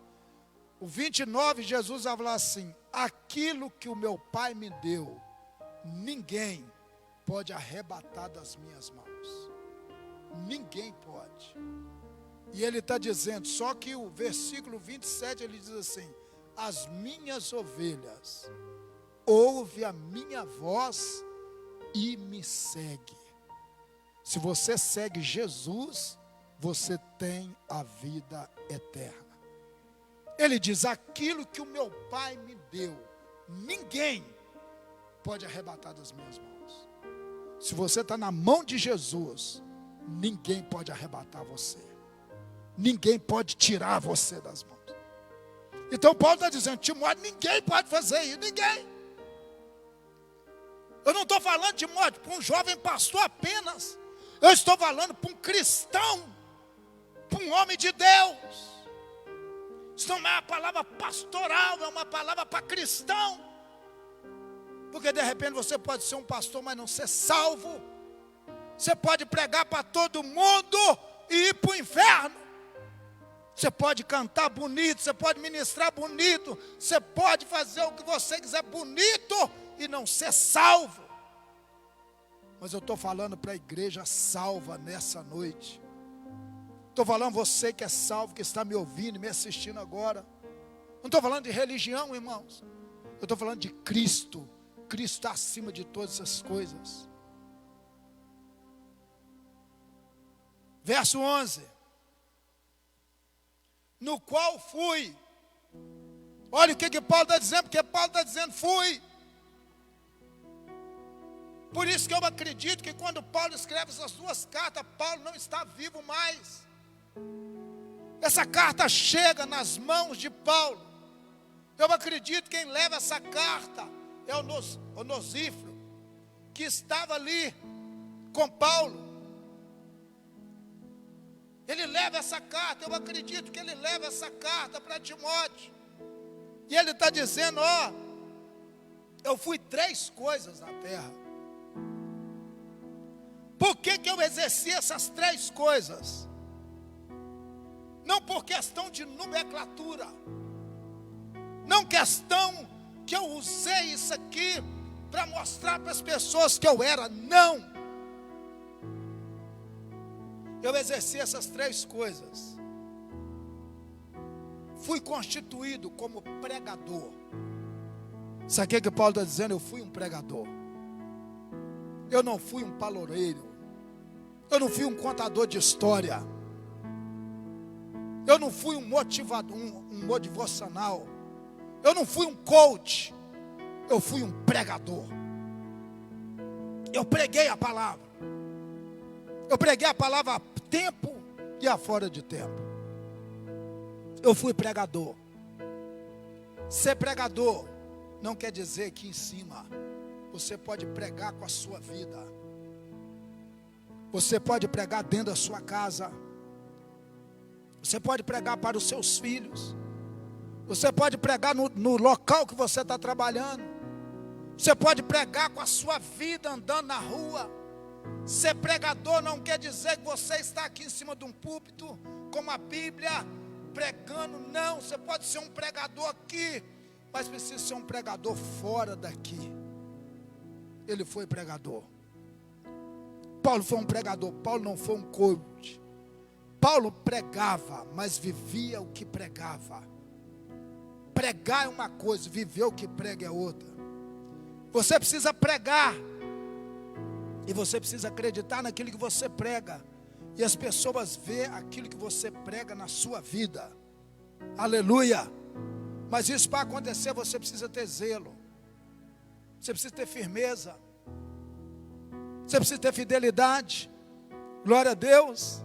S1: o 29, Jesus vai falar assim, aquilo que o meu Pai me deu, ninguém pode arrebatar das minhas mãos. Ninguém pode. E ele está dizendo, só que o versículo 27, ele diz assim, as minhas ovelhas ouve a minha voz e me segue. Se você segue Jesus, você tem a vida eterna. Ele diz, aquilo que o meu Pai me deu, ninguém pode arrebatar das minhas mãos. Se você está na mão de Jesus, ninguém pode arrebatar você. Ninguém pode tirar você das mãos. Então Paulo está dizendo, Timóteo, ninguém pode fazer isso, ninguém. Eu não estou falando, Timóteo, para um jovem pastor apenas. Eu estou falando para um cristão, para um homem de Deus. Isso não é uma palavra pastoral, é uma palavra para cristão. Porque de repente você pode ser um pastor, mas não ser salvo. Você pode pregar para todo mundo e ir para o inferno. Você pode cantar bonito, você pode ministrar bonito, você pode fazer o que você quiser bonito e não ser salvo. Mas eu estou falando para a igreja salva nessa noite. Estou falando você que é salvo, que está me ouvindo, me assistindo agora. Não estou falando de religião, irmãos. Eu estou falando de Cristo. Cristo está acima de todas essas coisas. Verso 11. No qual fui. Olha o que Paulo está dizendo, porque Paulo está dizendo fui. Por isso que eu acredito que quando Paulo escreve essas duas cartas, Paulo não está vivo mais. Essa carta chega nas mãos de Paulo. Eu acredito que quem leva essa carta é o Onesíforo, que estava ali com Paulo. Ele leva essa carta, eu acredito que ele leva essa carta para Timóteo. E ele está dizendo, eu fui 3 coisas na terra. Por que eu exerci essas 3 coisas? Não por questão de nomenclatura. Não questão que eu usei isso aqui para mostrar para as pessoas que eu era. Não. Eu exerci essas 3 coisas. Fui constituído como pregador. Sabe o que Paulo está dizendo? Eu fui um pregador. Eu não fui um palavreiro. Eu não fui um contador de história. Eu não fui um motivador, um motivacional. Eu não fui um coach. Eu fui um pregador. Eu preguei a palavra. Eu preguei a palavra a tempo e a fora de tempo. Eu fui pregador. Ser pregador não quer dizer que em cima você pode pregar com a sua vida. Você pode pregar dentro da sua casa. Você pode pregar para os seus filhos. Você pode pregar no local que você está trabalhando. Você pode pregar com a sua vida andando na rua. Ser pregador não quer dizer que você está aqui em cima de um púlpito, como a Bíblia, pregando. Não, você pode ser um pregador aqui, mas precisa ser um pregador fora daqui. Ele foi pregador. Paulo foi um pregador. Paulo não foi um coach. Paulo pregava, mas vivia o que pregava. Pregar é uma coisa, viver o que prega é outra. Você precisa pregar. E você precisa acreditar naquilo que você prega. E as pessoas vê aquilo que você prega na sua vida. Aleluia. Mas isso para acontecer você precisa ter zelo. Você precisa ter firmeza. Você precisa ter fidelidade. Glória a Deus.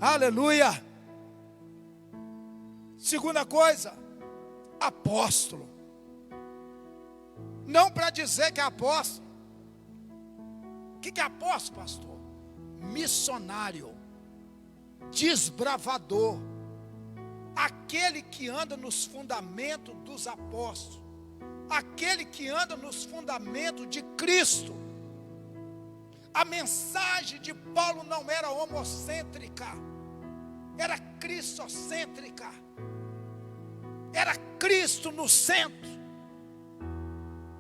S1: Aleluia. Segunda coisa, apóstolo. Não para dizer que é apóstolo. O que é apóstolo, pastor? Missionário, desbravador, aquele que anda nos fundamentos dos apóstolos, aquele que anda nos fundamentos de Cristo. A mensagem de Paulo não era homocêntrica, era cristocêntrica, era Cristo no centro.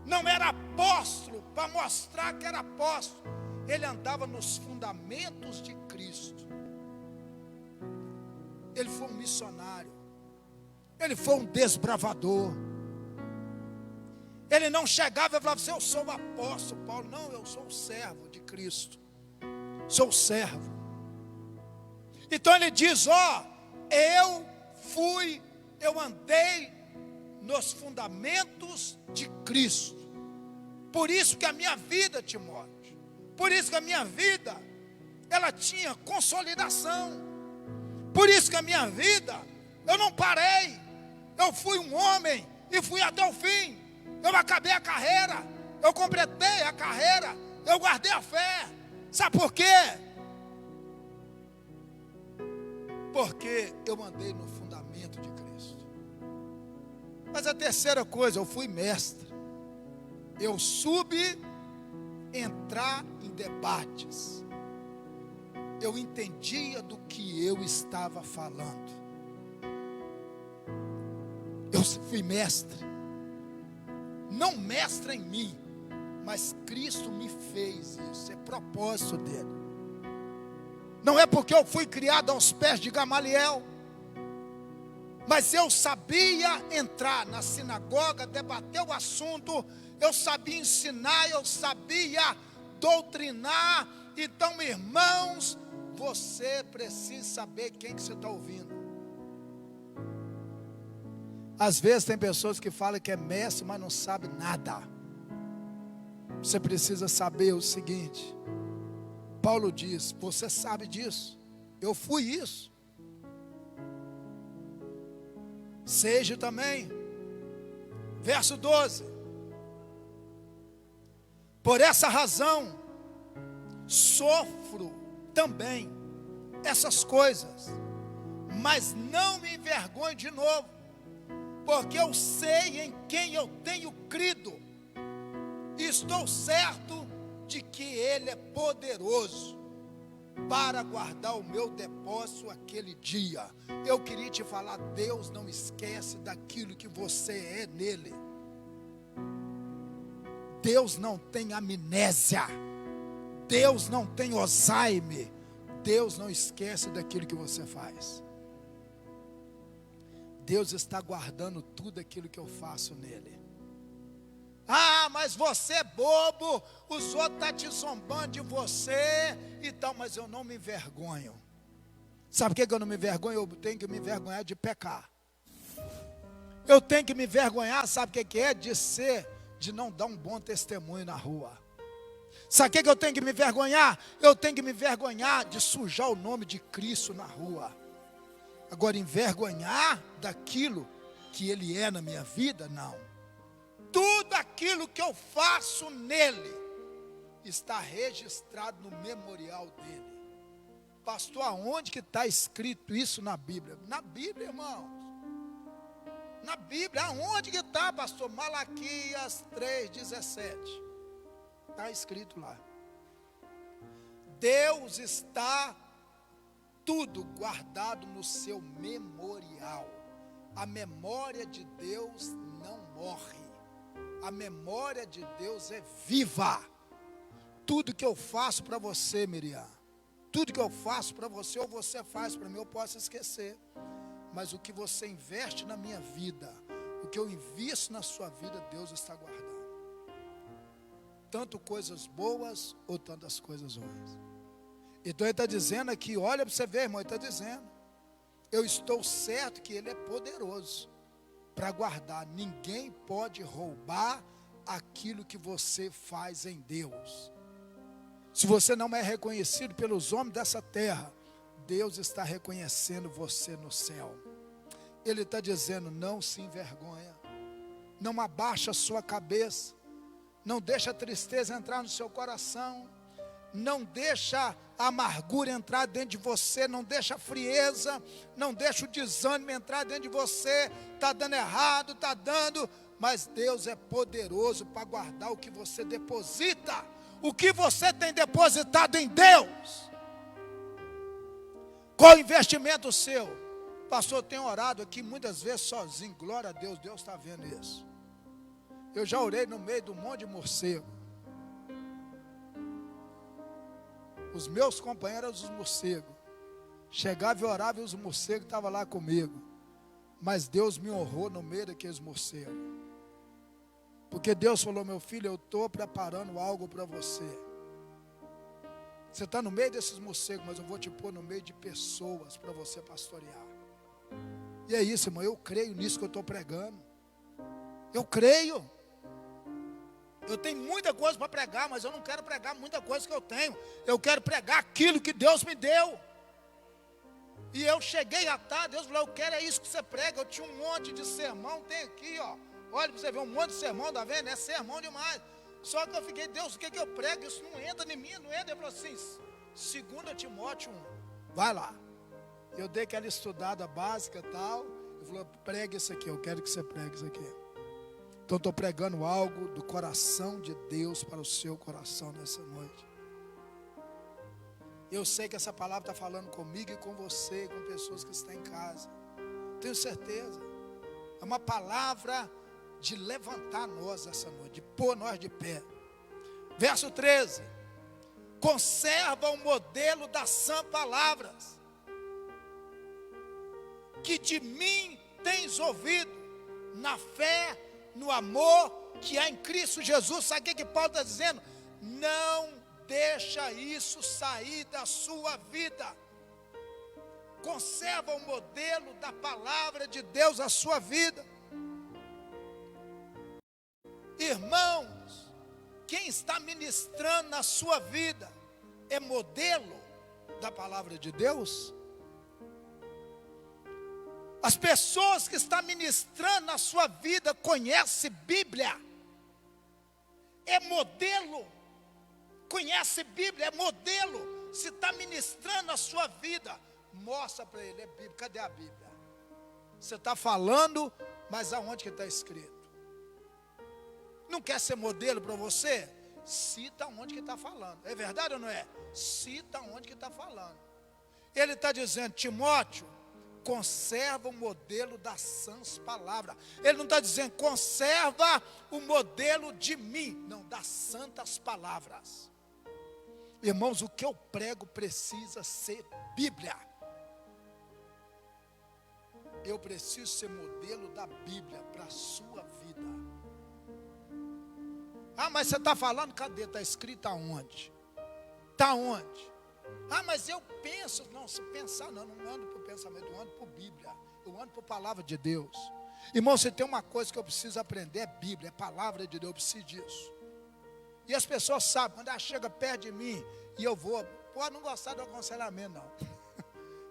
S1: Não era apóstolo para mostrar que era apóstolo. Ele andava nos fundamentos de Cristo. Ele foi um missionário. Ele foi um desbravador. Ele não chegava e falava assim, eu sou o apóstolo Paulo. Não, eu sou o servo de Cristo. Sou o servo. Então ele diz, eu andei nos fundamentos de Cristo. Por isso que a minha vida, Timóteo, por isso que a minha vida, ela tinha consolidação. Por isso que a minha vida, eu não parei. Eu fui um homem e fui até o fim. Eu acabei a carreira, eu completei a carreira, eu guardei a fé. Sabe por quê? Porque eu andei no fundamento de Cristo. Mas a terceira coisa, eu fui mestre. Eu soube entrar em debates. Eu entendia do que eu estava falando. Eu fui mestre, não mestre em mim, mas Cristo me fez isso, é propósito dele. Não é porque eu fui criado aos pés de Gamaliel, mas eu sabia entrar na sinagoga, debater o assunto, eu sabia ensinar, eu sabia doutrinar. Então, irmãos, você precisa saber quem que você está ouvindo. Às vezes tem pessoas que falam que é mestre, mas não sabe nada. Você precisa saber o seguinte: Paulo diz, você sabe disso, eu fui isso. Seja também. Verso 12. Por essa razão, sofro também essas coisas, mas não me envergonho de novo, porque eu sei em quem eu tenho crido, e estou certo de que Ele é poderoso para guardar o meu depósito aquele dia. Eu queria te falar, Deus não esquece daquilo que você é nele. Deus não tem amnésia, Deus não tem Alzheimer, Deus não esquece daquilo que você faz. Deus está guardando tudo aquilo que eu faço nele. Ah, mas você é bobo, os outros estão te zombando de você, então, mas eu não me envergonho. Sabe por que eu não me envergonho? Eu tenho que me envergonhar de pecar. Eu tenho que me envergonhar, sabe o que é? De não dar um bom testemunho na rua. Sabe o que eu tenho que me envergonhar? Eu tenho que me envergonhar de sujar o nome de Cristo na rua. Agora, envergonhar daquilo que Ele é na minha vida, não. Tudo aquilo que eu faço nele está registrado no memorial dele. Pastor, aonde que está escrito isso na Bíblia? Na Bíblia, irmãos. Na Bíblia, aonde que está, pastor? Malaquias 3:17. Está escrito lá. Deus está tudo guardado no seu memorial. A memória de Deus não morre. A memória de Deus é viva. Tudo que eu faço para você, Miriam, tudo que eu faço para você, ou você faz para mim, eu posso esquecer. Mas o que você investe na minha vida, o que eu invisto na sua vida, Deus está guardando. Tanto coisas boas ou tantas coisas ruins. Então ele está dizendo aqui, olha para você ver, irmão, ele está dizendo, eu estou certo que Ele é poderoso para guardar. Ninguém pode roubar aquilo que você faz em Deus. Se você não é reconhecido pelos homens dessa terra, Deus está reconhecendo você no céu. Ele está dizendo, não se envergonha, não abaixa a sua cabeça, não deixa a tristeza entrar no seu coração, não deixa a amargura entrar dentro de você, não deixa a frieza, não deixa o desânimo entrar dentro de você. Está dando errado, está dando, mas Deus é poderoso para guardar o que você deposita, o que você tem depositado em Deus. Qual o investimento seu? Pastor, eu tenho orado aqui muitas vezes sozinho, glória a Deus, Deus está vendo isso. Eu já orei no meio de um monte de morcego. Os meus companheiros, os morcegos, chegava e orava e os morcegos estavam lá comigo. Mas Deus me honrou no meio daqueles morcegos. Porque Deus falou, meu filho, eu estou preparando algo para você. Você está no meio desses morcegos, mas eu vou te pôr no meio de pessoas para você pastorear. E é isso, irmão, eu creio nisso que eu estou pregando. Eu creio. Eu tenho muita coisa para pregar, mas eu não quero pregar muita coisa que eu tenho. Eu quero pregar aquilo que Deus me deu. E eu cheguei à tarde, Deus falou, eu quero é isso que você prega. Eu tinha um monte de sermão, tem aqui, ó. Olha para você ver um monte de sermão, tá vendo? É sermão demais. Só que eu fiquei, Deus, o que que eu prego? Isso não entra em mim, não entra. Ele falou assim, 2 Timóteo 1, vai lá. Eu dei aquela estudada básica e tal. Ele falou, prega isso aqui, eu quero que você pregue isso aqui. Então estou pregando algo do coração de Deus para o seu coração nessa noite. Eu sei que essa palavra está falando comigo e com você, com pessoas que estão em casa. Tenho certeza. É uma palavra de levantar nós essa noite, de pôr nós de pé. Verso 13. Conserva o modelo das sã palavras, que de mim tens ouvido, na fé, no amor que há em Cristo Jesus. Sabe o que Paulo está dizendo? Não deixa isso sair da sua vida. Conserva o modelo da palavra de Deus na sua vida. Irmãos, quem está ministrando na sua vida é modelo da palavra de Deus? As pessoas que estão ministrando na sua vida conhecem Bíblia, é modelo, conhece Bíblia, é modelo. Se está ministrando na sua vida, mostra para ele, é Bíblia. Cadê a Bíblia? Você está falando, mas aonde que está escrito? Não quer ser modelo para você? Cita onde que está falando. É verdade ou não é? Cita onde que está falando. Ele está dizendo, Timóteo, conserva o modelo das sãs palavras. Ele não está dizendo, conserva o modelo de mim. Não, das santas palavras. Irmãos, o que eu prego precisa ser Bíblia. Eu preciso ser modelo da Bíblia para a sua vida. Ah, mas você está falando, cadê? Está escrito aonde? Está onde? Ah, mas eu penso. Não, se pensar não ando por pensamento, eu ando por Bíblia. Eu ando por palavra de Deus. Irmão, se tem uma coisa que eu preciso aprender, é Bíblia, é palavra de Deus, eu preciso disso. E as pessoas sabem, quando ela chega perto de mim, e eu vou, pode não gostar do aconselhamento não.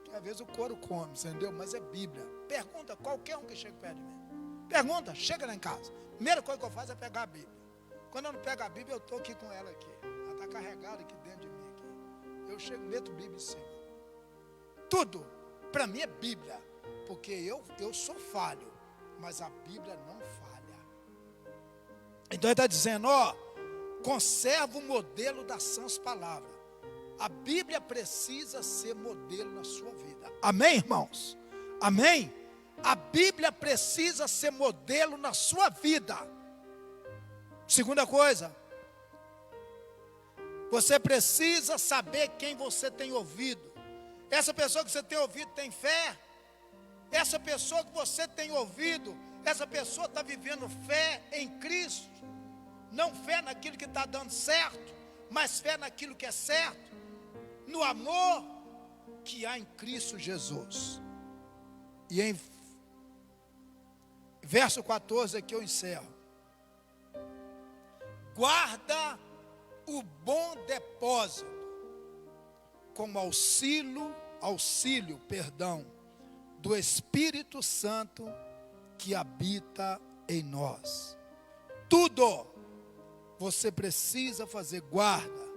S1: Porque às vezes o couro come, entendeu? Mas é Bíblia. Pergunta qualquer um que chega perto de mim. Pergunta, chega lá em casa. Primeira coisa que eu faço é pegar a Bíblia. Quando eu não pego a Bíblia, eu estou aqui com ela aqui. Ela está carregada aqui dentro de mim. Aqui. Eu chego, meto a Bíblia em cima. Tudo, para mim é Bíblia. Porque eu sou falho, mas a Bíblia não falha. Então ele está dizendo, conserva o modelo das sãs palavras. A Bíblia precisa ser modelo na sua vida. Amém, irmãos? Amém? A Bíblia precisa ser modelo na sua vida. Segunda coisa, você precisa saber quem você tem ouvido. Essa pessoa que você tem ouvido tem fé? Essa pessoa que você tem ouvido, essa pessoa está vivendo fé em Cristo? Não fé naquilo que está dando certo, mas fé naquilo que é certo, no amor que há em Cristo Jesus. E em verso 14 aqui eu encerro. Guarda o bom depósito, como auxílio, do Espírito Santo que habita em nós. Tudo você precisa fazer guarda.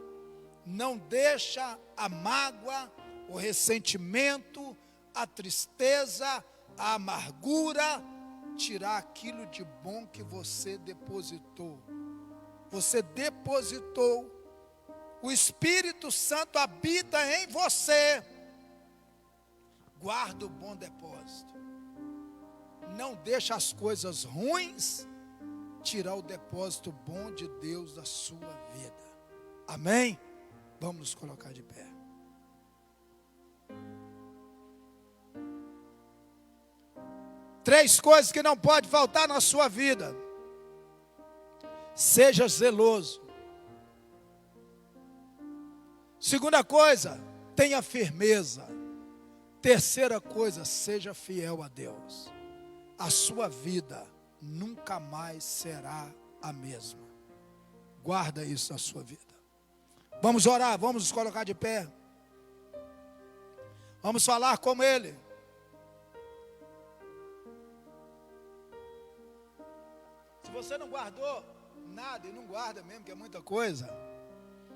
S1: Não deixa a mágoa, o ressentimento, a tristeza, a amargura tirar aquilo de bom que você depositou. Você depositou, o Espírito Santo habita em você. Guarda o bom depósito. Não deixa as coisas ruins tirar o depósito bom de Deus da sua vida. Amém? Vamos nos colocar de pé. Três coisas que não pode faltar na sua vida. Seja zeloso. Segunda coisa, tenha firmeza. Terceira coisa, seja fiel a Deus. A sua vida nunca mais será a mesma. Guarda isso na sua vida. Vamos orar, vamos nos colocar de pé. Vamos falar com Ele. Se você não guardou nada, e não guarda mesmo, que é muita coisa.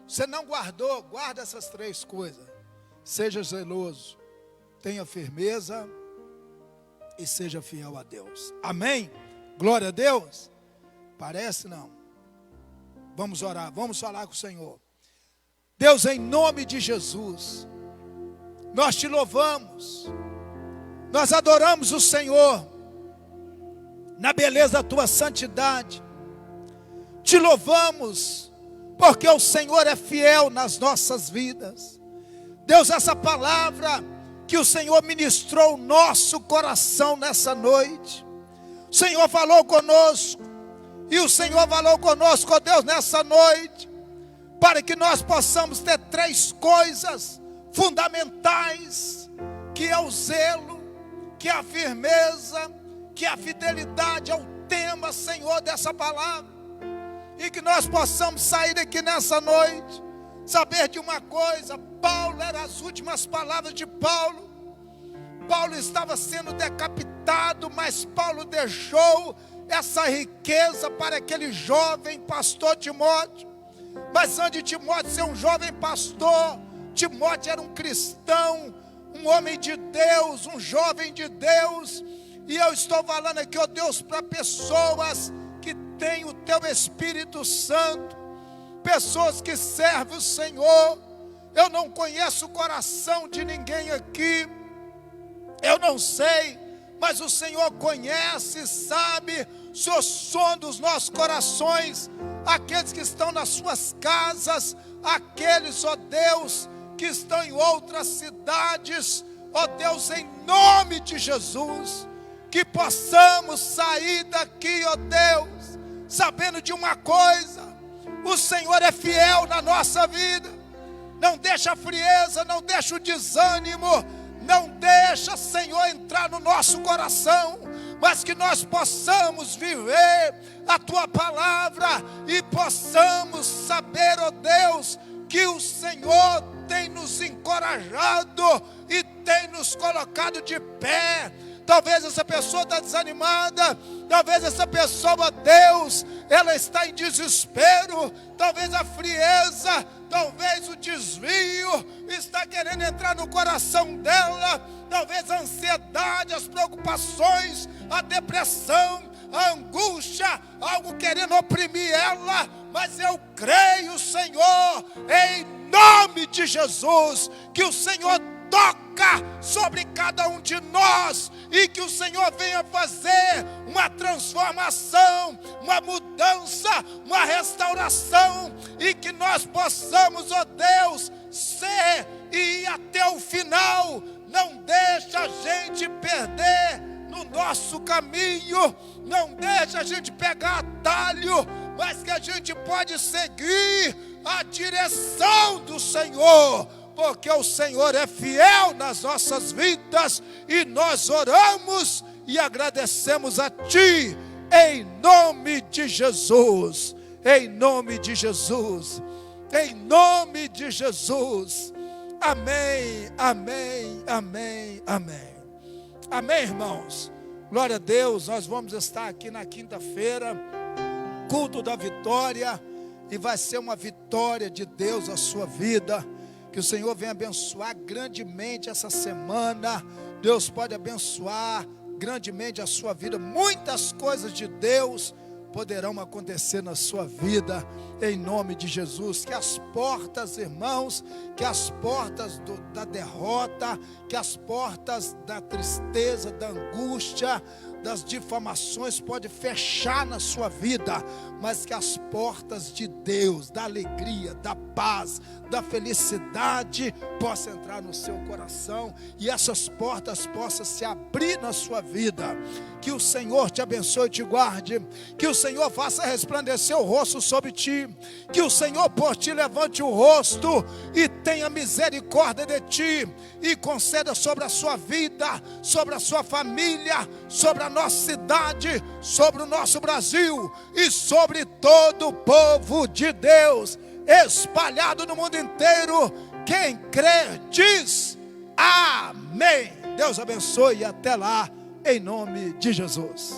S1: Você não guardou, guarda essas três coisas. Seja zeloso, tenha firmeza e seja fiel a Deus. Amém? Glória a Deus. Parece não. Vamos orar, vamos falar com o Senhor. Deus, em nome de Jesus, nós te louvamos, nós adoramos o Senhor, na beleza da tua santidade. Te louvamos, porque o Senhor é fiel nas nossas vidas. Deus, essa palavra que o Senhor ministrou ao nosso coração nessa noite, o Senhor falou conosco, e o Senhor falou conosco, ó Deus, nessa noite, para que nós possamos ter 3 coisas fundamentais, que é o zelo, que é a firmeza, que é a fidelidade ao tema, Senhor, dessa palavra. E que nós possamos sair daqui nessa noite, saber de uma coisa: Paulo, eram as últimas palavras de Paulo. Paulo estava sendo decapitado, mas Paulo deixou essa riqueza para aquele jovem pastor Timóteo. Mas antes de Timóteo ser um jovem pastor, Timóteo era um cristão, um homem de Deus, um jovem de Deus. E eu estou falando aqui, ó Deus, para pessoas que têm o teu Espírito Santo, pessoas que servem o Senhor. Eu não conheço o coração de ninguém aqui, eu não sei, mas o Senhor conhece, sabe o som dos nossos corações, aqueles que estão nas suas casas, aqueles, ó Deus, que estão em outras cidades. Ó Deus, em nome de Jesus, que possamos sair daqui, ó Deus, sabendo de uma coisa: o Senhor é fiel na nossa vida. Não deixa a frieza, não deixa o desânimo, não deixa, Senhor, entrar no nosso coração, mas que nós possamos viver a Tua palavra e possamos saber, ó Deus, que o Senhor tem nos encorajado e tem nos colocado de pé. Talvez essa pessoa está desanimada, talvez essa pessoa, ó Deus, ela está em desespero, talvez a frieza, talvez o desvio está querendo entrar no coração dela, talvez a ansiedade, as preocupações, a depressão, a angústia, algo querendo oprimir ela. Mas eu creio, Senhor, em nome de Jesus, que o Senhor toca sobre cada um de nós e que o Senhor venha fazer uma transformação, uma mudança, uma restauração, e que nós possamos, ó Deus, ser e ir até o final. Não deixa a gente perder no nosso caminho, não deixa a gente pegar atalho, mas que a gente pode seguir a direção do Senhor, porque o Senhor é fiel nas nossas vidas, e nós oramos e agradecemos a Ti, em nome de Jesus, em nome de Jesus, em nome de Jesus. Amém, amém, amém, amém. Amém, irmãos. Glória a Deus. Nós vamos estar aqui na quinta-feira, culto da vitória, e vai ser uma vitória de Deus a sua vida. Que o Senhor venha abençoar grandemente essa semana. Deus pode abençoar grandemente a sua vida. Muitas coisas de Deus poderão acontecer na sua vida, em nome de Jesus. Que as portas, irmãos, que as portas da derrota, que as portas da tristeza, da angústia, das difamações pode fechar na sua vida, mas que as portas de Deus, da alegria, da paz, da felicidade possam entrar no seu coração, e essas portas possam se abrir na sua vida. Que o Senhor te abençoe e te guarde, que o Senhor faça resplandecer o rosto sobre ti, que o Senhor por ti levante o rosto e tenha misericórdia de ti, e conceda sobre a sua vida, sobre a sua família, sobre a nossa cidade, sobre o nosso Brasil e sobre todo o povo de Deus espalhado no mundo inteiro. Quem crê diz amém. Deus abençoe e até lá, em nome de Jesus.